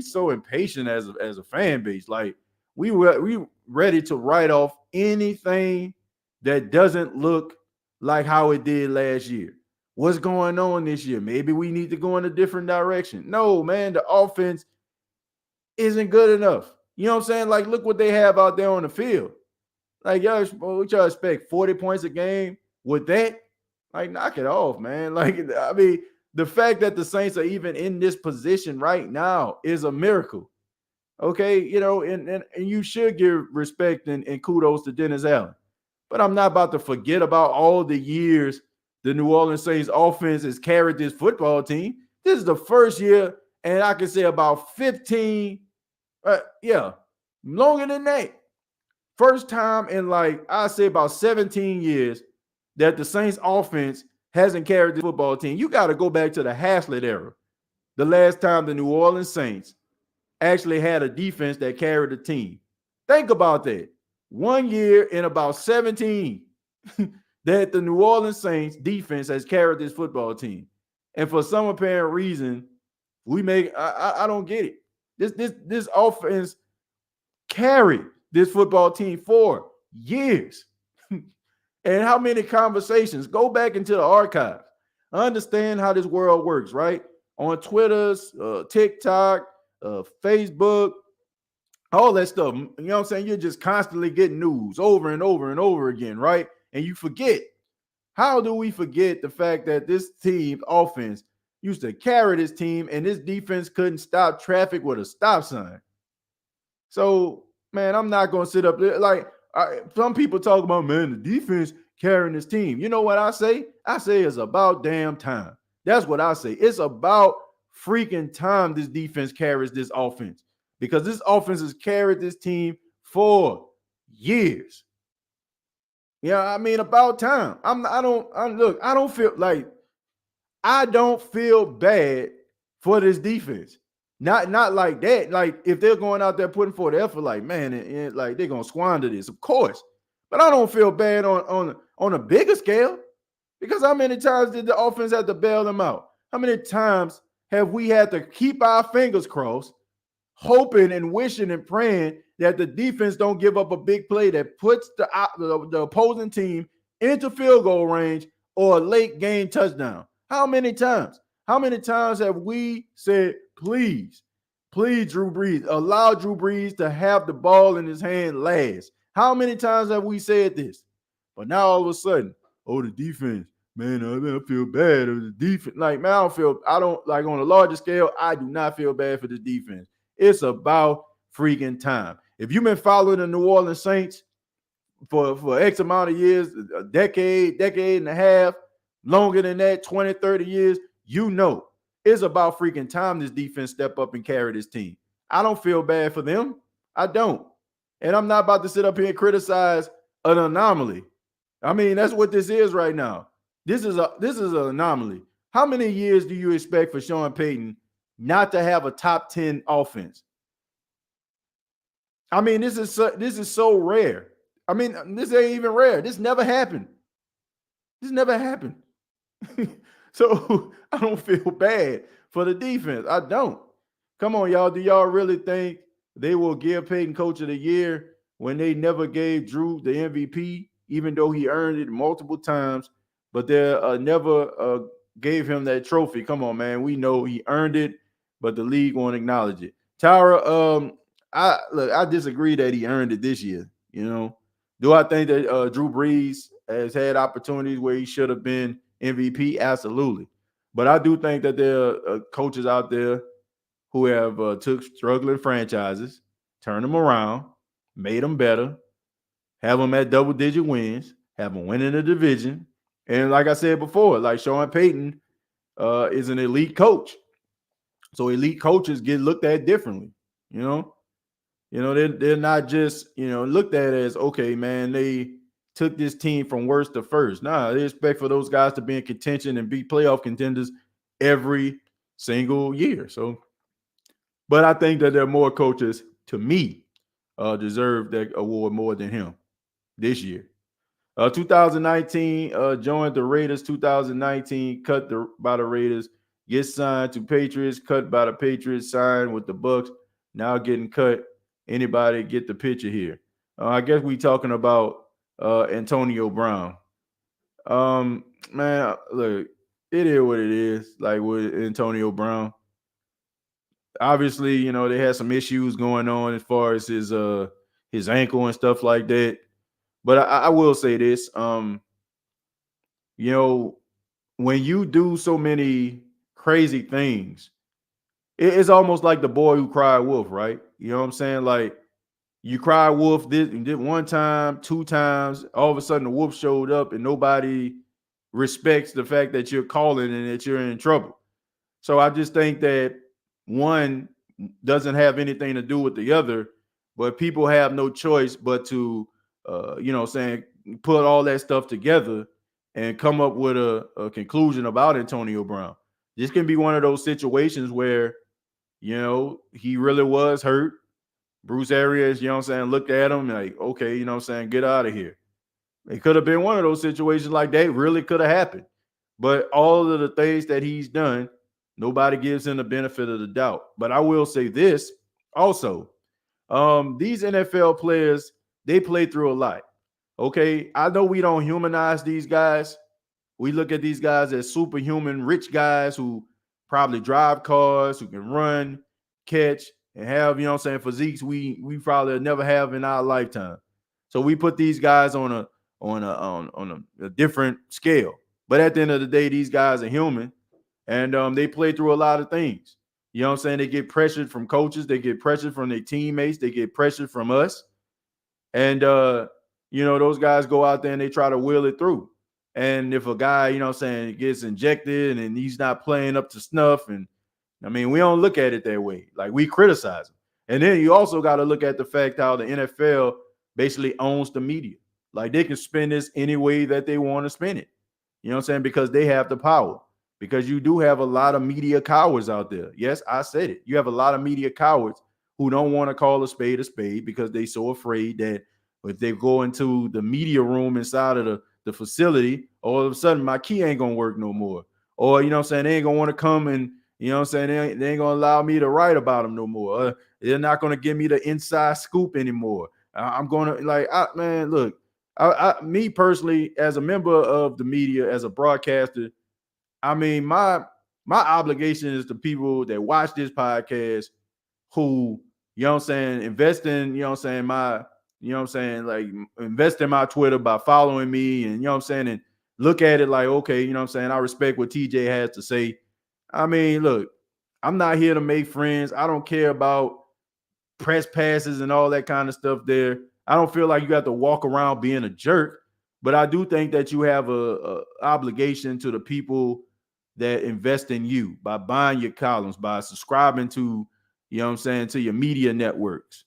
so impatient as a fan base. Like, we ready to write off anything that doesn't look like how it did last year. What's going on this year? Maybe we need to go in a different direction. No, man, the offense isn't good enough. You know what I'm saying? Like, look what they have out there on the field. Like, what y'all expect? 40 points a game with that? Like, knock it off, man. Like, I mean, the fact that the Saints are even in this position right now is a miracle. Okay, you know, and you should give respect and kudos to Dennis Allen. But I'm not about to forget about all the years the New Orleans Saints offense has carried this football team. This is the first year, and I can say about 15, longer than that. First time in I say about 17 years that the Saints offense hasn't carried the football team. You got to go back to the Haslett era. The last time the New Orleans Saints actually had a defense that carried the team. Think about that. 1 year in about 17 that the New Orleans Saints defense has carried this football team. And for some apparent reason, I don't get it. This offense carried this football team for years. And how many conversations? Go back into the archives. Understand how this world works, right? On Twitter's, TikTok, Facebook, all that stuff. You know what I'm saying? You're just constantly getting news over and over and over again, right? And you forget. How do we forget the fact that this team offense used to carry this team and this defense couldn't stop traffic with a stop sign? So, man, I'm not going to sit up there. Some people talk about, man, the defense carrying this team. You know what I say? I say it's about damn time. That's what I say. It's about freaking time this defense carries this offense, because this offense has carried this team for years. Yeah, I mean, about time. I don't feel bad for this defense. Not like that. Like, if they're going out there putting forth effort, like, man, and like they're gonna squander this, of course. But I don't feel bad on a bigger scale, because how many times did the offense have to bail them out? How many times have we had to keep our fingers crossed, hoping and wishing and praying that the defense don't give up a big play that puts the opposing team into field goal range or a late game touchdown? How many times? How many times have we said, please, Drew Brees, allow Drew Brees to have the ball in his hand last? How many times have we said this? But now all of a sudden, the defense, man, I feel bad of the defense. Like, man, I don't like on a larger scale, I do not feel bad for the defense. It's about freaking time. If you've been following the New Orleans Saints for X amount of years, a decade and a half, longer than that, 20, 30 years, you know it's about freaking time this defense step up and carry this team. I don't feel bad for them. I don't. And I'm not about to sit up here and criticize an anomaly. I mean, that's what this is right now. This is an anomaly. How many years do you expect for Sean Payton not to have a top 10 offense? I mean, this is so rare. I mean, this ain't even rare. This never happened. So I don't feel bad for the defense. I don't. Come on, y'all. Do y'all really think they will give Peyton Coach of the Year when they never gave Drew the MVP, even though he earned it multiple times, but they never gave him that trophy? Come on, man. We know he earned it, but the league won't acknowledge it. Tyra, I disagree that he earned it this year. Do I think that Drew Brees has had opportunities where he should have been MVP? Absolutely. But I do think that there are coaches out there who have took struggling franchises, turned them around, made them better, have them at double-digit wins, have them winning the division. And like I said before, like Sean Payton is an elite coach. So elite coaches get looked at differently, they're not just, looked at as, okay, man, they took this team from worst to first. Nah, they expect for those guys to be in contention and be playoff contenders every single year. So, but I think that there are more coaches, to me, deserve that award more than him this year. 2019, joined the Raiders. 2019, cut by the Raiders, gets signed to Patriots, cut by the Patriots, signed with the Bucks, now getting cut. Anybody get the picture here? I guess we talking about Antonio Brown. Man, look, it is what it is. Like with Antonio Brown, obviously, they had some issues going on as far as his ankle and stuff like that. But I will say this, when you do so many crazy things, it's almost like the boy who cried wolf, right? You know what I'm saying? Like, you cry wolf did one time, two times, all of a sudden the wolf showed up and nobody respects the fact that you're calling and that you're in trouble. So I just think that one doesn't have anything to do with the other, but people have no choice but to, put all that stuff together and come up with a conclusion about Antonio Brown. This can be one of those situations where, he really was hurt. Bruce Arians, looked at him like, okay, get out of here. It could have been one of those situations like that. Really could have happened. But all of the things that he's done, nobody gives him the benefit of the doubt. But I will say this also. These NFL players, they play through a lot. Okay, I know we don't humanize these guys. We look at these guys as superhuman rich guys who probably drive cars, who can run, catch, and have, physiques we probably never have in our lifetime. So we put these guys on a different scale. But at the end of the day, these guys are human, and they play through a lot of things. They get pressured from coaches, they get pressured from their teammates, they get pressured from us. And those guys go out there and they try to wheel it through. And if a guy, gets injected and he's not playing up to snuff, and we don't look at it that way. Like, we criticize him. And then you also got to look at the fact how the NFL basically owns the media. Like, they can spin this any way that they want to spin it. Because they have the power. Because you do have a lot of media cowards out there. Yes, I said it. You have a lot of media cowards who don't want to call a spade because they're so afraid that if they go into the media room inside of the facility, all of a sudden my key ain't going to work no more. Or, they ain't going to want to come and, they ain't going to allow me to write about them no more. They're not going to give me the inside scoop anymore. I'm going to, look, me personally, as a member of the media, as a broadcaster, my obligation is to people that watch this podcast who, invest in, invest in my Twitter by following me and, and look at it like, okay, I respect what TJ has to say. Look, I'm not here to make friends. I don't care about press passes and all that kind of stuff there. I don't feel like you have to walk around being a jerk, but I do think that you have a obligation to the people that invest in you by buying your columns, by subscribing to, to your media networks.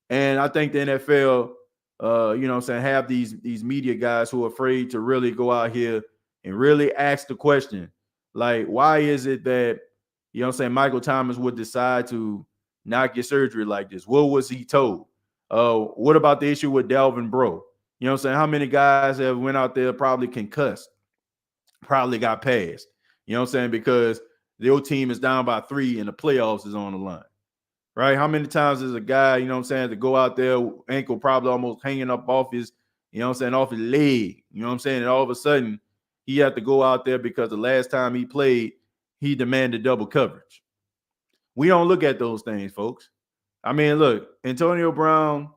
And I think the NFL, have these media guys who are afraid to really go out here and really ask the question, like, why is it that, Michael Thomas would decide to not get surgery like this? What was he told? What about the issue with Dalvin Bro? How many guys have went out there probably concussed, probably got passed? You know what I'm saying? Because your team is down by 3 and the playoffs is on the line. Right? How many times is a guy, you know what I'm saying, to go out there, ankle probably almost hanging up off his, you know what I'm saying, off his leg. You know what I'm saying? And all of a sudden, he had to go out there because the last time he played, he demanded double coverage. We don't look at those things, folks. I mean, look, Antonio Brown,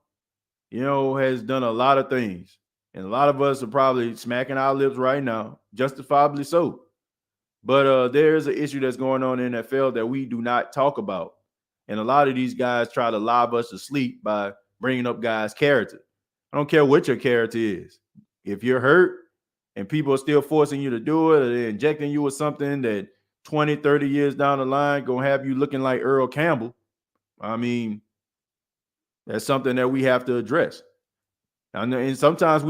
you know, has done a lot of things. And a lot of us are probably smacking our lips right now, justifiably so. But there is an issue that's going on in the NFL that we do not talk about. And a lot of these guys try to lob us to sleep by bringing up guys' character. I don't care what your character is. If you're hurt and people are still forcing you to do it, or they're injecting you with something that 20, 30 years down the line going to have you looking like Earl Campbell, I mean, that's something that we have to address. And sometimes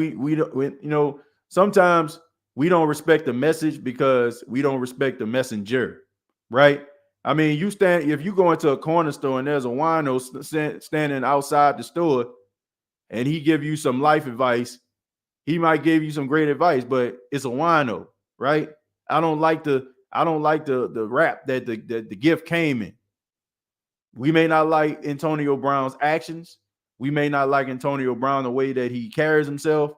sometimes we don't respect the message because we don't respect the messenger, right? I mean, if you go into a corner store and there's a wino standing outside the store and he give you some life advice, he might give you some great advice, but it's a wino, right? I don't like the rap that the gift came in. We may not like Antonio Brown's actions. We may not like Antonio Brown the way that he carries himself,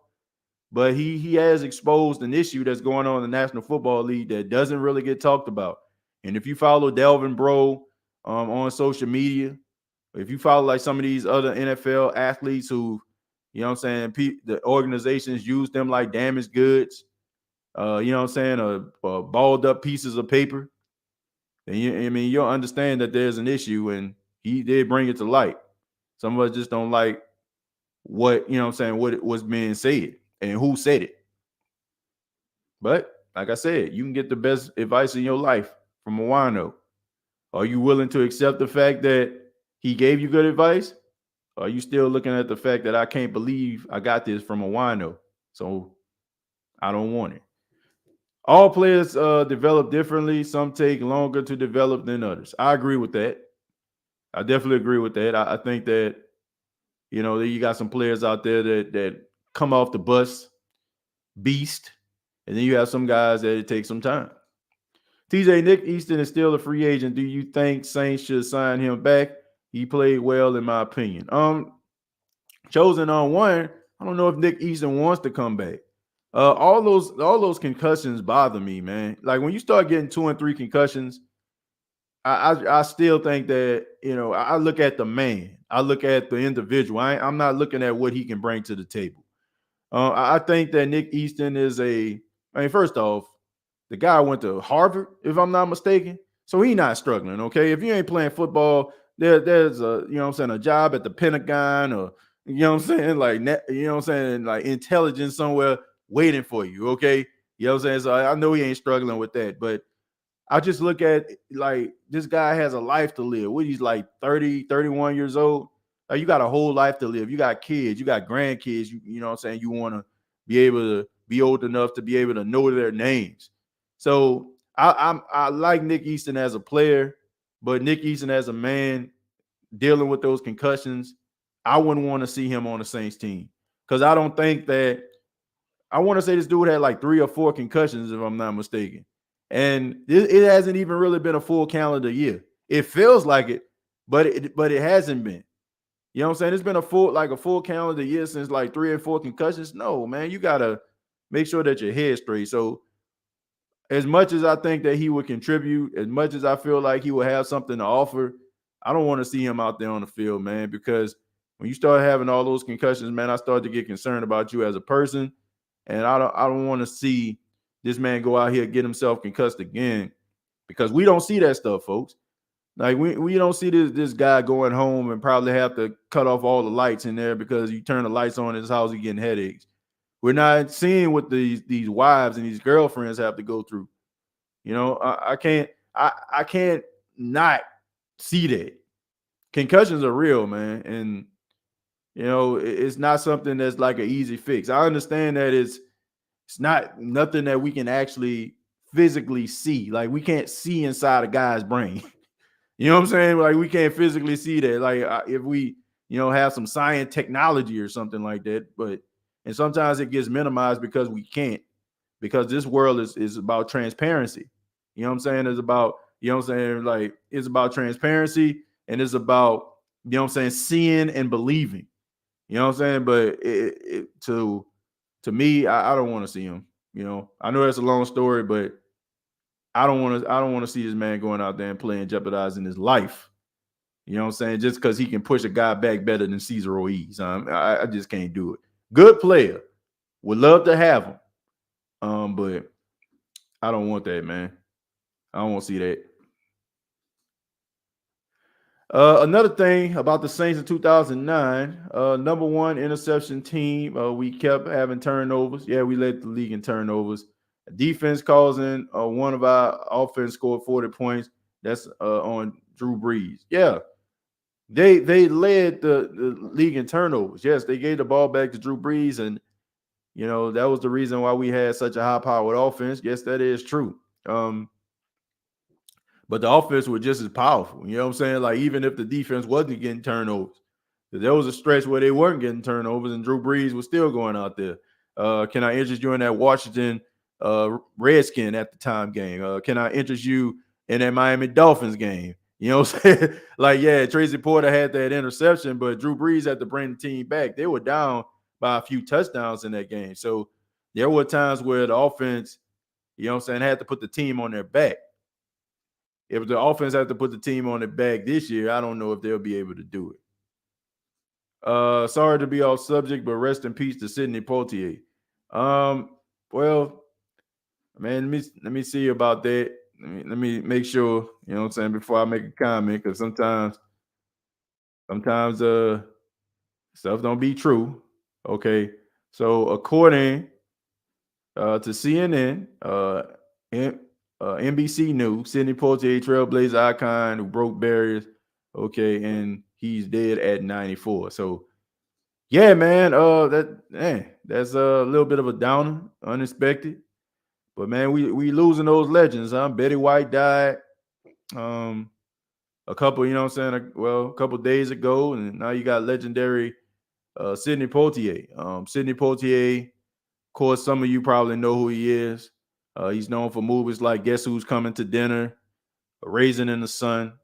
but he has exposed an issue that's going on in the National Football League that doesn't really get talked about. And if you follow Delvin Bro on social media, if you follow like some of these other NFL athletes who, you know what I'm saying, the organizations use them like damaged goods, you know what I'm saying, balled up pieces of paper, and you'll understand that there's an issue, and he did bring it to light. Some of us just don't like what, you know what I'm saying, what was being said and who said it. But like I said, you can get the best advice in your life from a wino. Are you willing to accept the fact that he gave you good advice? Or are you still looking at the fact that I can't believe I got this from a wino, so I don't want it? All players develop differently. Some take longer to develop than others. I agree with that. I definitely agree with that. I think that, you know, you got some players out there that come off the bus beast, and then you have some guys that it takes some time. TJ, Nick Easton is still a free agent. Do you think Saints should sign him back? He played well, in my opinion. Chosen on one. I don't know if Nick Easton wants to come back. All those concussions bother me, man. Like when you start getting 2 and 3 concussions, I still think that, you know, I look at the man. I look at the individual. I'm not looking at what he can bring to the table. I think that Nick Easton is first off, the guy went to Harvard, if I'm not mistaken. So he's not struggling, okay? If you ain't playing football, there's a, you know what I'm saying, a job at the Pentagon, or, you know what I'm saying, like, you know what I'm saying, like intelligence somewhere waiting for you, okay? You know what I'm saying? So I know he ain't struggling with that, but I just look at, like, this guy has a life to live. What, he's like 30, 31 years old? Like, you got a whole life to live. You got kids, you got grandkids, you know what I'm saying? You want to be able to be old enough to be able to know their names. So I like Nick Easton as a player, but Nick Easton as a man dealing with those concussions, I wouldn't want to see him on the Saints team, because I don't think that, I want to say this dude had like 3 or 4 concussions, if I'm not mistaken. And it hasn't even really been a full calendar year. It feels like it, but it hasn't been. You know what I'm saying? It's been a full calendar year since like 3 or 4 concussions. No, man, you gotta make sure that your head's straight. So as much as I think that he would contribute, as much as I feel like he will have something to offer, I don't want to see him out there on the field, man, because when you start having all those concussions, man, I start to get concerned about you as a person. And I don't want to see this man go out here and get himself concussed again, because we don't see that stuff, folks. Like we don't see this guy going home and probably have to cut off all the lights in there because you turn the lights on in his house, he getting headaches. We're not seeing what these wives and these girlfriends have to go through. You know, I can't not see that. Concussions are real, man, and you know, it's not something that's like an easy fix. I understand that it's not nothing that we can actually physically see. Like, we can't see inside a guy's brain. You know what I'm saying? Like, we can't physically see that. Like, if we, you know, have some science technology or something like that, and sometimes it gets minimized because we can't, because this world is about transparency. You know what I'm saying? It's about, you know what I'm saying? Like, it's about transparency, and it's about, you know what I'm saying, seeing and believing. You know what I'm saying? But to me, I don't want to see him. You know, I know that's a long story, but I don't want to see this man going out there and playing, jeopardizing his life. You know what I'm saying? Just because he can push a guy back better than Cesar Ruiz. I just can't do it. Good player. Would love to have him. But I don't want that, man. I don't want to see that. Another thing about the Saints in 2009, number one interception team. We kept having turnovers. Yeah, we led the league in turnovers. Defense causing one of our offense scored 40 points. That's on Drew Brees. Yeah, they led the league in turnovers. Yes, they gave the ball back to Drew Brees, and you know that was the reason why we had such a high-powered offense. Yes, that is true. But the offense was just as powerful. You know what I'm saying? Like, even if the defense wasn't getting turnovers, there was a stretch where they weren't getting turnovers, and Drew Brees was still going out there. Can I interest you in that Washington Redskin at the time game? Can I interest you in that Miami Dolphins game? You know what I'm saying? Like, yeah, Tracy Porter had that interception, but Drew Brees had to bring the team back. They were down by a few touchdowns in that game. So there were times where the offense, you know what I'm saying, had to put the team on their back. If the offense has to put the team on their back this year, I don't know if they'll be able to do it. Sorry to be off subject, but rest in peace to Sidney Poitier. Well, man, let me see about that. Let me make sure, you know what I'm saying, before I make a comment, because sometimes stuff don't be true. Okay. So according to CNN, NBC News, Sidney Poitier, trailblazer icon who broke barriers. Okay, and he's dead at 94. So yeah, man, that's a little bit of a downer, unexpected. But man, we losing those legends, huh? Betty White died a couple, you know what I'm saying, a couple days ago, and now you got legendary Sidney Poitier. Sidney Poitier, of course, some of you probably know who he is. He's known for movies like Guess Who's Coming to Dinner, Raisin in the Sun.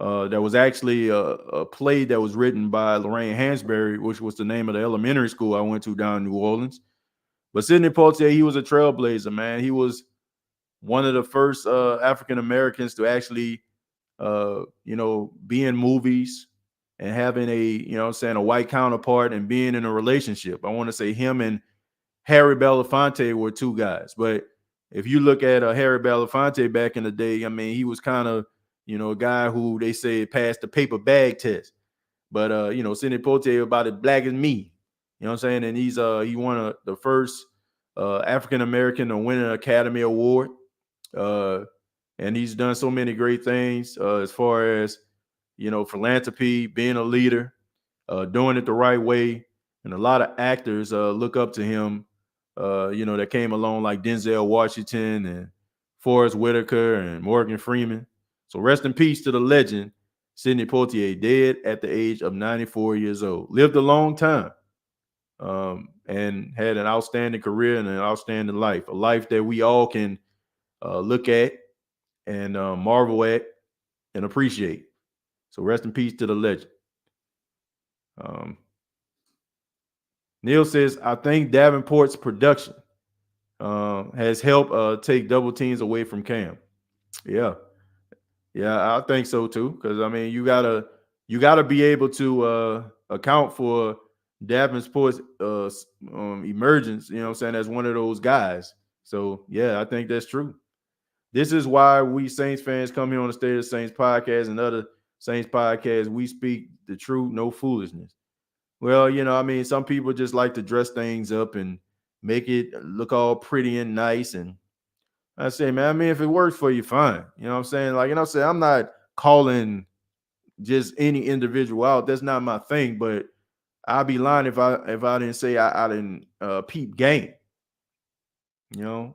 There was actually a play that was written by Lorraine Hansberry, which was the name of the elementary school I went to down in New Orleans. But Sidney Poitier, he was a trailblazer, man. He was one of the first African Americans to actually, be in movies and having a white counterpart and being in a relationship. I want to say him and Harry Belafonte were two guys. But if you look at Harry Belafonte back in the day, I mean, he was kind of, a guy who they say passed the paper bag test. But Sidney Poitier about as black as me. You know what I'm saying? And he won the first African American to win an Academy Award. And he's done so many great things as far as, philanthropy, being a leader, doing it the right way. And a lot of actors look up to him, that came along like Denzel Washington and Forrest Whitaker and Morgan Freeman. So rest in peace to the legend, Sidney Poitier, dead at the age of 94 years old. Lived a long time and had an outstanding career and an outstanding life, a life that we all can look at and marvel at and appreciate. So rest in peace to the legend. Neil says, I think Davenport's production has helped take double teams away from Cam. Yeah, I think so too. Because I mean, you gotta be able to account for Davenport's emergence. You know what I'm saying, as one of those guys. So yeah, I think that's true. This is why we Saints fans come here on the State of the Saints podcast and other Saints podcasts. We speak the truth, no foolishness. Well, I mean, some people just like to dress things up and make it look all pretty and nice. And I say, man, I mean, if it works for you, fine. You know what I'm saying? Like, I'm not calling just any individual out. That's not my thing. But I'd be lying if I didn't say I didn't peep game.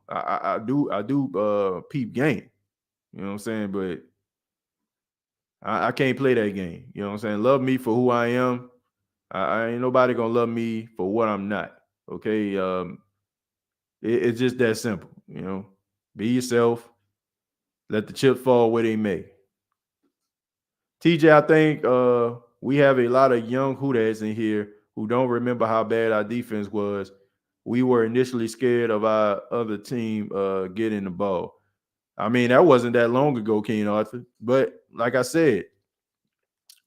I do peep game. You know what I'm saying? But I can't play that game. You know what I'm saying? Love me for who I am. I ain't nobody gonna love me for what I'm not. Okay. It's just that simple. Be yourself. Let the chips fall where they may. TJ, I think we have a lot of young Hooters in here who don't remember how bad our defense was. We were initially scared of our other team getting the ball. I mean, that wasn't that long ago, King Arthur. But like I said,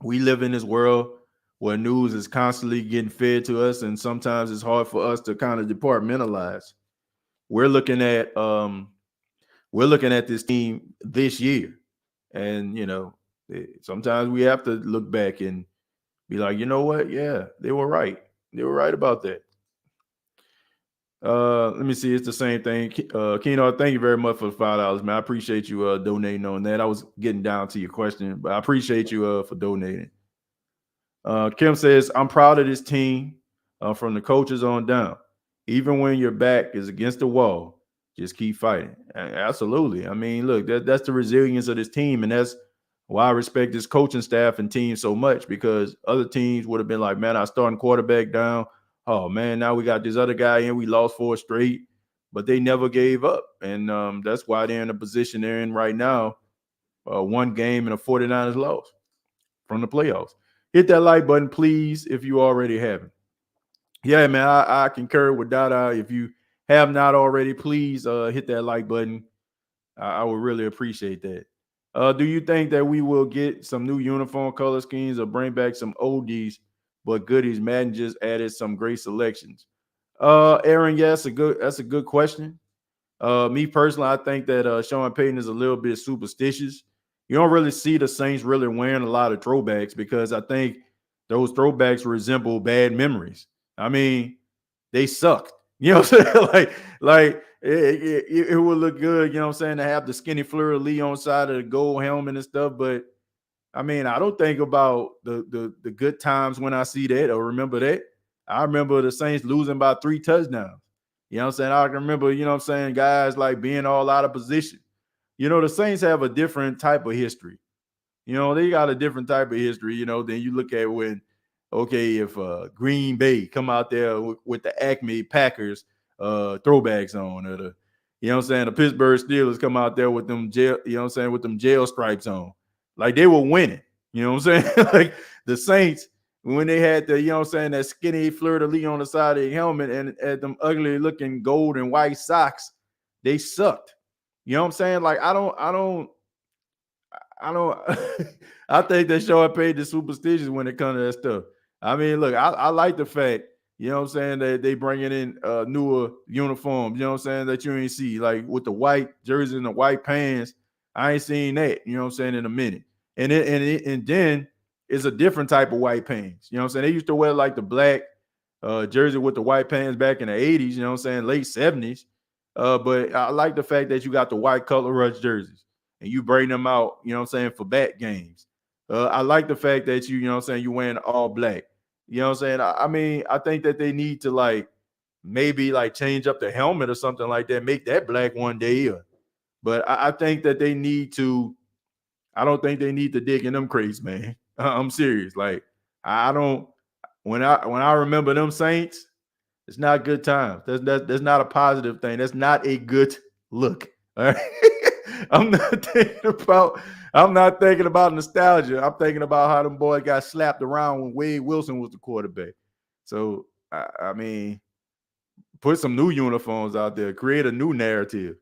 we live in this world where news is constantly getting fed to us, and sometimes it's hard for us to kind of departmentalize. We're looking at this team this year, and sometimes we have to look back and be like, you know what? Yeah, they were right. They were right about that. Let me see. It's the same thing. Keno, thank you very much for the $5, man. I appreciate you donating on that. I was getting down to your question, but I appreciate you for donating. Kim says, I'm proud of this team from the coaches on down. Even when your back is against the wall, just keep fighting. Absolutely. I mean, look, that's the resilience of this team, and that's why I respect this coaching staff and team so much, because other teams would have been like, man, our starting quarterback down. Oh, man, now we got this other guy in. We lost 4 straight, but they never gave up. And that's why they're in the position they're in right now. One game and a 49ers loss from the playoffs. Hit that like button, please, if you already haven't. Yeah, man, I concur with Dada. If you have not already, please hit that like button. I would really appreciate that. Do you think that we will get some new uniform color schemes or bring back some oldies but goodies? Madden just added some great selections. Aaron, yeah, that's a good question. Me personally, I think that Sean Payton is a little bit superstitious. You don't really see the Saints really wearing a lot of throwbacks because I think those throwbacks resemble bad memories. I mean, they sucked. You know what I'm saying? like it would look good, you know what I'm saying, to have the skinny fleur-de-lis on side of the gold helmet and stuff. But I mean, I don't think about the good times when I see that or remember that. I remember the Saints losing by 3 touchdowns. You know what I'm saying? I remember, you know what I'm saying, guys like being all out of position. You know, the Saints have a different type of history. You know, they got a different type of history, than you look at when, okay, if Green Bay come out there with the Acme Packers throwbacks on, or the Pittsburgh Steelers come out there with them jail, with them jail stripes on. Like they were winning. You know what I'm saying? Like the Saints, when they had that skinny fleur-de-lis on the side of the helmet and at them ugly looking gold and white socks, they sucked. You know what I'm saying? Like I don't I think that Sean Payton is superstitious when it comes to that stuff. I mean, look, I like the fact, you know what I'm saying, that they bringing in newer uniforms, you know what I'm saying, that you ain't see, like with the white jersey and the white pants. I ain't seen that, you know what I'm saying, in a minute. And then it's a different type of white pants. You know what I'm saying? They used to wear like the black jersey with the white pants back in the 80s, you know what I'm saying, late 70s. But I like the fact that you got the white color rush jerseys and you bring them out, you know what I'm saying, for back games. I like the fact that you know what I'm saying, you wearing all black. You know what I'm saying? I mean, I think that they need to maybe change up the helmet or something like that, make that black one day. But I think that they need to, I don't think they need to dig in them crates, man. I'm serious. Like, I don't, when I remember them Saints, it's not good times. That's not a positive thing. That's not a good look. All right. I'm not thinking about nostalgia. I'm thinking about how them boys got slapped around when Wade Wilson was the quarterback. So I mean, put some new uniforms out there, create a new narrative.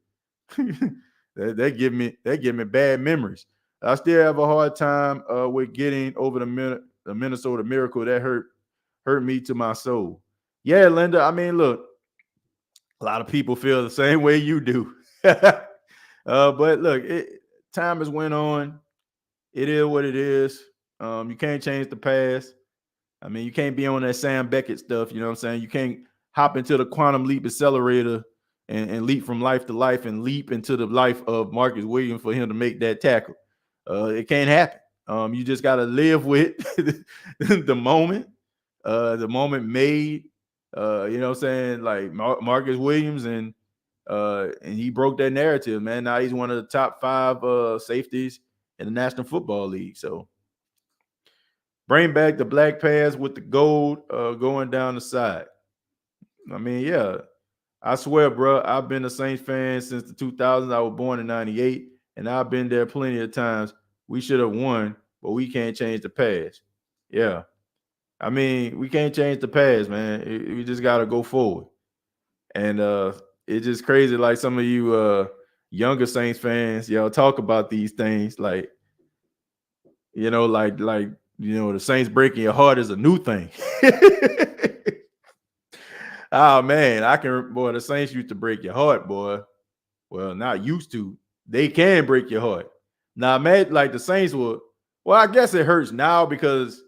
that give me bad memories. I still have a hard time with getting over the Minnesota Miracle. That hurt me to my soul. Yeah, Linda. I mean, look, a lot of people feel the same way you do. But look, time has went on. It is what it is. You can't change the past. I mean, you can't be on that Sam Beckett stuff. You know what I'm saying? You can't hop into the quantum leap accelerator and leap from life to life and leap into the life of Marcus Williams for him to make that tackle. It can't happen. You just got to live with the moment. The moment made. You know what I'm saying? Like Marcus Williams and he broke that narrative, man. Now he's one of the top 5 safeties in the National Football League. So bring back the black pads with the gold going down the side. I mean, yeah, I swear, bro, I've been a Saints fan since the 2000s. I was born in 98. and I've been there plenty of times. We should have won, but we can't change the past. Yeah. I mean, we can't change the past, man. We just got to go forward. And it's just crazy. Like some of you younger Saints fans, y'all talk about these things like, the Saints breaking your heart is a new thing. Oh man, the Saints used to break your heart, boy. Well, not used to. They can break your heart. Now, man, like the Saints will. Well, I guess it hurts now because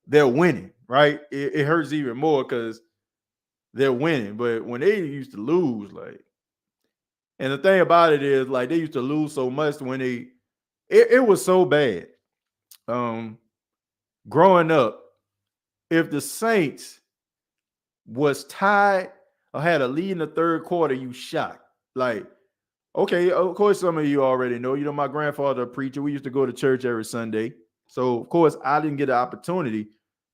they're winning, right? It hurts even more because they're winning. But when they used to lose, like, and the thing about it is, like, they used to lose so much when it was so bad. Growing up, if the Saints was tied or had a lead in the third quarter, you shocked. Like, okay, of course, some of you already know. My grandfather a preacher. We used to go to church every Sunday. So, of course, I didn't get the opportunity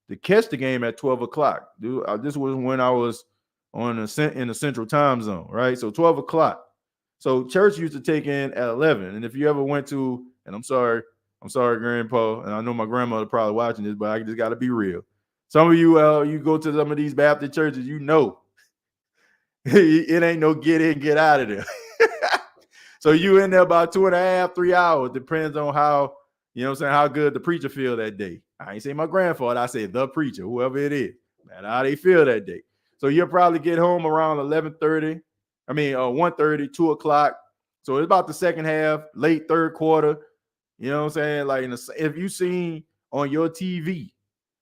to catch the game at 12 o'clock. This was when I was in the Central Time Zone, right? So 12 o'clock. So church used to take in at 11. And if you ever went to, and I'm sorry, Grandpa, and I know my grandmother probably watching this, but I just got to be real. Some of you, you go to some of these Baptist churches, it ain't no get in, get out of there. So you in there about 2.5, 3 hours, depends on how, how good the preacher feel that day. I ain't say my grandfather, I say the preacher, whoever it is, man, how they feel that day. So you'll probably get home around 1:30, 1:30, 2 o'clock. So it's about the second half, late third quarter. You know what I'm saying? Like, if you seen on your TV,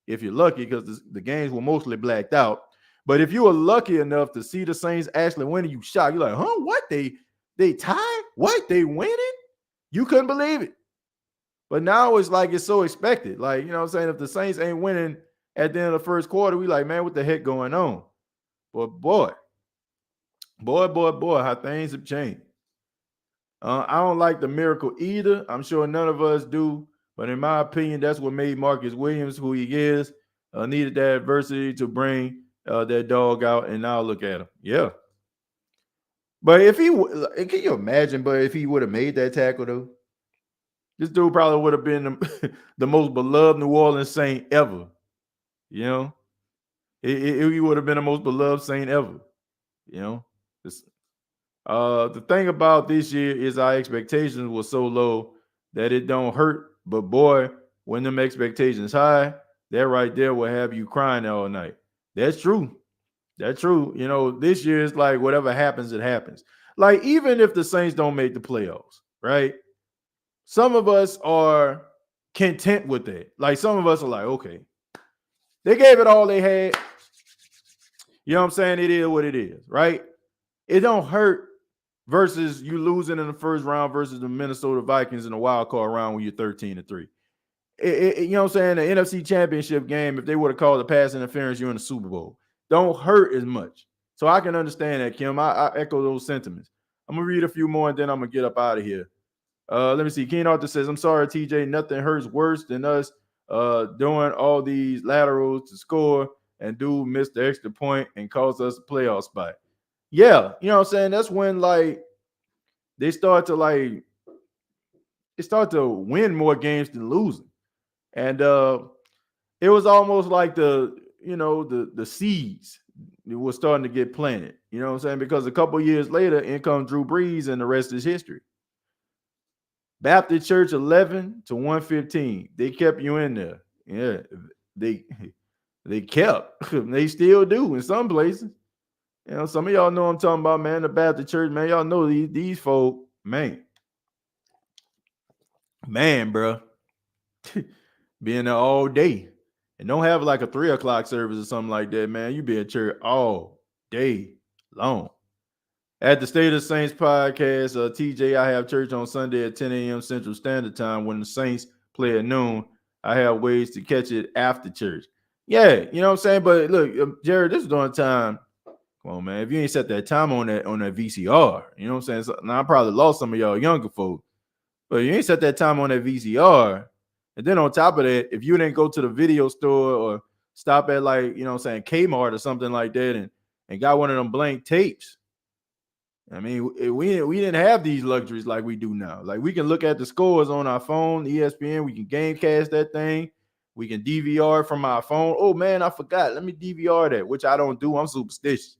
if you're lucky, because the games were mostly blacked out. But if you were lucky enough to see the Saints actually winning, you shocked. You're like, huh? What? They tied? What? They winning? You couldn't believe it. But now it's like it's so expected. Like, you know what I'm saying? If the Saints ain't winning at the end of the first quarter, we like, man, what the heck going on? But boy, how things have changed. I don't like the miracle either. I'm sure none of us do. But in my opinion, that's what made Marcus Williams who he is. Needed that adversity to bring that dog out, and now look at him. Yeah. But can you imagine, but if he would have made that tackle, though, this dude probably would have been the most beloved New Orleans Saint ever. He would have been the most beloved Saint ever. The thing about this year is our expectations were so low that it don't hurt. But boy, when them expectations high, that right there will have you crying all night. That's true. That's true. This year is like whatever happens, it happens. Like, even if the Saints don't make the playoffs, right? Some of us are content with that. Like, some of us are like, okay, they gave it all they had. You know what I'm saying? It is what it is, right? It don't hurt versus you losing in the first round versus the Minnesota Vikings in the wild card round when you're 13-3. You know what I'm saying? The NFC Championship game, if they would have called the pass interference, you're in the Super Bowl. Don't hurt as much. So I can understand that, Kim. I echo those sentiments. I'm going to read a few more, and then I'm going to get up out of here. Let me see. Keen Arthur says, I'm sorry, TJ. Nothing hurts worse than us doing all these laterals to score, and dude missed the extra point and cost us a playoff spot. Yeah, you know what I'm saying? That's when, like, they start to win more games than losing. And it was almost like the seeds were starting to get planted. You know what I'm saying? Because a couple years later, in comes Drew Brees, and the rest is history. Baptist Church 11-115. They kept you in there. Yeah, they kept. They still do in some places. Some of y'all know what I'm talking about, man. The Baptist Church, man. Y'all know these folk, man, bro. Being there all day. And don't have like a 3 o'clock service or something like that, man. You be at church all day long. At the State of the Saints podcast, TJ, I have church on Sunday at 10 a.m. Central Standard Time. When the Saints play at noon, I have ways to catch it after church. Yeah, you know what I'm saying? But look, Jared, this is during time. Come on, man. If you ain't set that time on that VCR, you know what I'm saying? So, now I probably lost some of y'all younger folks, but you ain't set that time on that VCR. And then on top of that, if you didn't go to the video store or stop at, like, you know what I'm saying, Kmart or something like that and got one of them blank tapes, I mean, we didn't have these luxuries like we do now. Like we can look at the scores on our phone, ESPN. We can Gamecast that thing. We can DVR from our phone. Oh man, I forgot. Let me DVR that, which I don't do. I'm superstitious.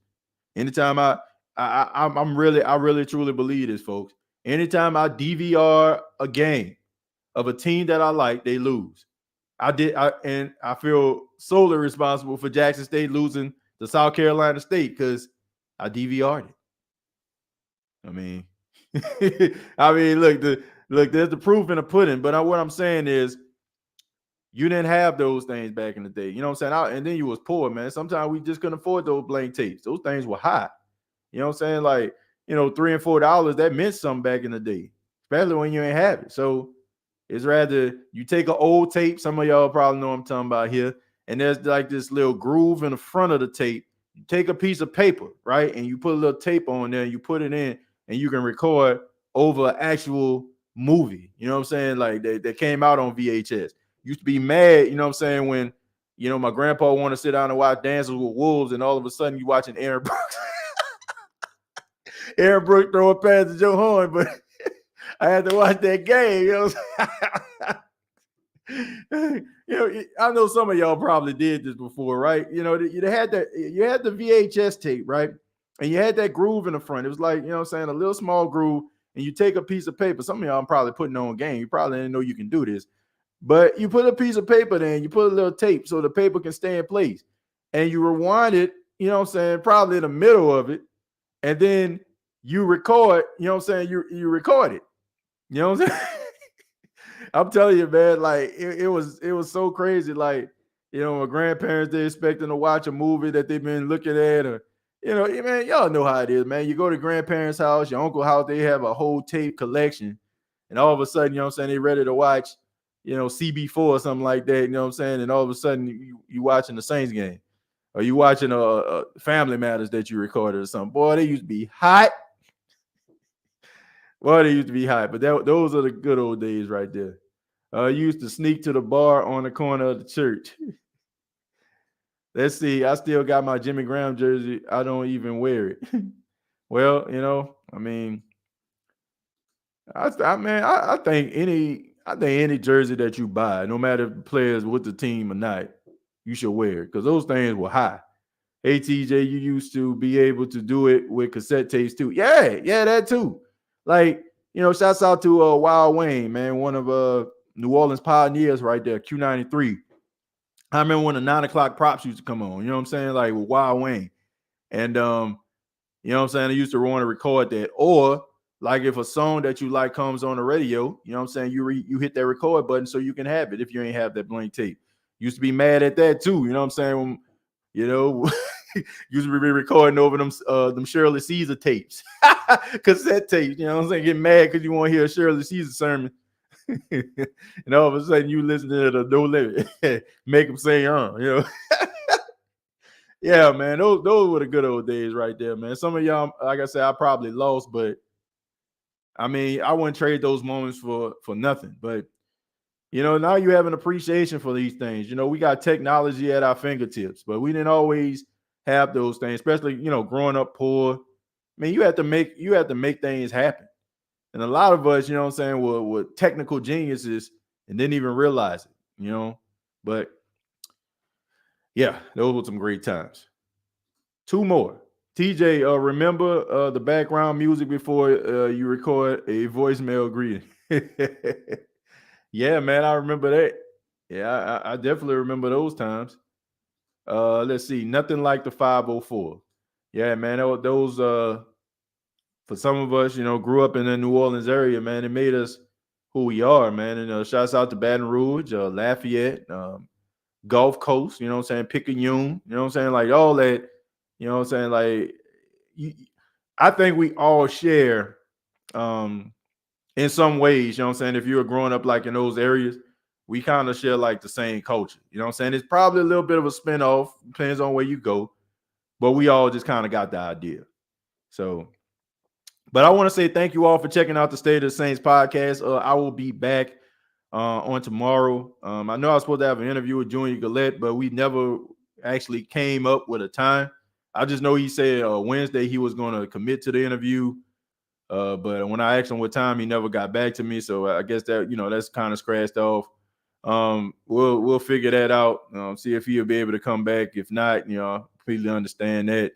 Anytime I really truly believe this, folks. Anytime I DVR a game of a team that I like, they lose. And I feel solely responsible for Jackson State losing to South Carolina State because I DVR'd it. I mean, look, there's the proof in the pudding. But what I'm saying is, you didn't have those things back in the day. You know what I'm saying? And then you was poor, man. Sometimes we just couldn't afford those blank tapes. Those things were high. You know what I'm saying? Like, $3 and $4, that meant something back in the day, especially when you ain't have it. So it's rather you take an old tape. Some of y'all probably know what I'm talking about here. And there's like this little groove in the front of the tape. You take a piece of paper, right? And you put a little tape on there and you put it in and you can record over an actual movie. You know what I'm saying? Like that came out on VHS. Used to be mad, you know what I'm saying, when, my grandpa wanted to sit down and watch Dances with Wolves, and all of a sudden you watching Aaron Brooks. Aaron Brooks throw a pass to Joe Horn, but I had to watch that game. You know what I'm saying? I know some of y'all probably did this before, right? You had the VHS tape, right? And you had that groove in the front. It was like, a little small groove, and you take a piece of paper. Some of y'all probably putting on game. You probably didn't know you can do this. But you put a piece of paper there and you put a little tape so the paper can stay in place. And you rewind it, probably in the middle of it. And then you record, you record it. You know what I'm saying? I'm telling you, man, like it was so crazy. Like, my grandparents, they're expecting to watch a movie that they've been looking at, or, man, y'all know how it is, man. You go to grandparents' house, your uncle's house, they have a whole tape collection. And all of a sudden, they're ready to watch, CB4 or something like that, and all of a sudden you watching the Saints game, or you watching a Family Matters that you recorded or something. Boy, they used to be hot. But those are the good old days right there. You used to sneak to the bar on the corner of the church. Let's see, I still got my Jimmy Graham jersey. I don't even wear it. Well, I mean, I think any jersey that you buy, no matter if the player's with the team or not, you should wear it, because those things were high. Hey, TJ, you used to be able to do it with cassette tapes too. Yeah, that too. Like, shouts out to Wild Wayne, man, one of New Orleans pioneers right there, Q93. I remember when the 9 o'clock props used to come on, you know what I'm saying? Like with Wild Wayne. And, you know what I'm saying? I used to want to record that. Or like if a song that you like comes on the radio, you know what I'm saying? You hit that record button so you can have it if you ain't have that blank tape. Used to be mad at that too, you know what I'm saying? When, used to be recording over them Shirley Caesar tapes, cassette tapes, you know what I'm saying? Get mad because you want to hear a Shirley Caesar sermon. And all of a sudden you listen to the No Limit, make them sing on, Yeah, man, those were the good old days right there, man. Some of y'all, like I said, I probably lost, but I mean, I wouldn't trade those moments for nothing. But now you have an appreciation for these things. We got technology at our fingertips, but we didn't always have those things, especially growing up poor. I mean, you have to make things happen. And a lot of us, what I'm saying, were technical geniuses and didn't even realize it, But yeah, those were some great times. Two more. TJ, remember the background music before you record a voicemail greeting? Yeah, man, I remember that. Yeah, I definitely remember those times. Let's see, nothing like the 504. Yeah, man, those for some of us, grew up in the New Orleans area, man. It made us who we are, man. And shouts out to Baton Rouge, Lafayette, Gulf Coast, Picayune, you know what I'm saying? Like all that, you know what I'm saying? Like, I think we all share in some ways, you know what I'm saying? If you were growing up like in those areas, we kind of share like the same culture, you know what I'm saying? It's probably a little bit of a spinoff, depends on where you go, but we all just kind of got the idea. So, but I want to say thank you all for checking out the State of the Saints podcast. I will be back on tomorrow. I know I was supposed to have an interview with Junior Gillette, but we never actually came up with a time. I just know he said Wednesday he was going to commit to the interview. But when I asked him what time, he never got back to me. So I guess that, that's kind of scratched off. We'll figure that out. See if he'll be able to come back. If not, completely understand that.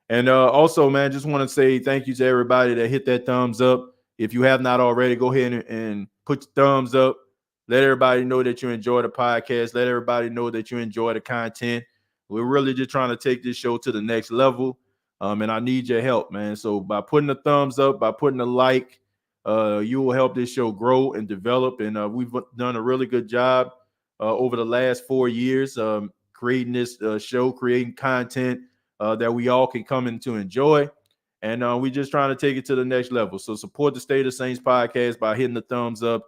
And also, man, just want to say thank you to everybody that hit that thumbs up. If you have not already, go ahead and put your thumbs up. Let everybody know that you enjoy the podcast. Let everybody know that you enjoy the content. We're really just trying to take this show to the next level. And I need your help, man. So by putting a thumbs up, by putting a like, you will help this show grow and develop. And we've done a really good job over the last 4 years creating this show, creating content that we all can come in to enjoy. And we're just trying to take it to the next level. So support the State of Saints podcast by hitting the thumbs up.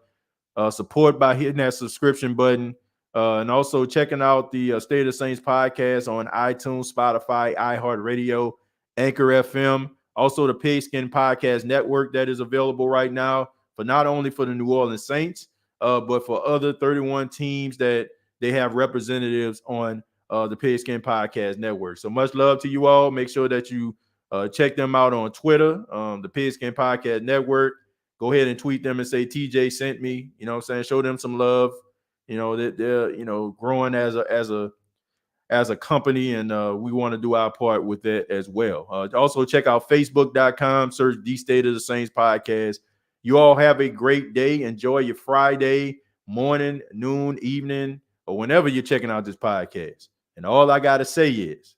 Support by hitting that subscription button. And also checking out the State of Saints podcast on iTunes, Spotify, iHeartRadio, Anchor FM, also the Pigskin Podcast Network that is available right now for not only for the New Orleans Saints, but for other 31 teams that they have representatives on the Pigskin Podcast Network. So much love to you all. Make sure that you check them out on Twitter, the Pigskin Podcast Network. Go ahead and tweet them and say TJ sent me. You know what I'm saying? Show them some love. That they're growing as a company, and we want to do our part with that as well. Also check out facebook.com, search the State of the Saints podcast. You all have a great day. Enjoy your Friday morning, noon, evening, or whenever you're checking out this podcast. And all I got to say is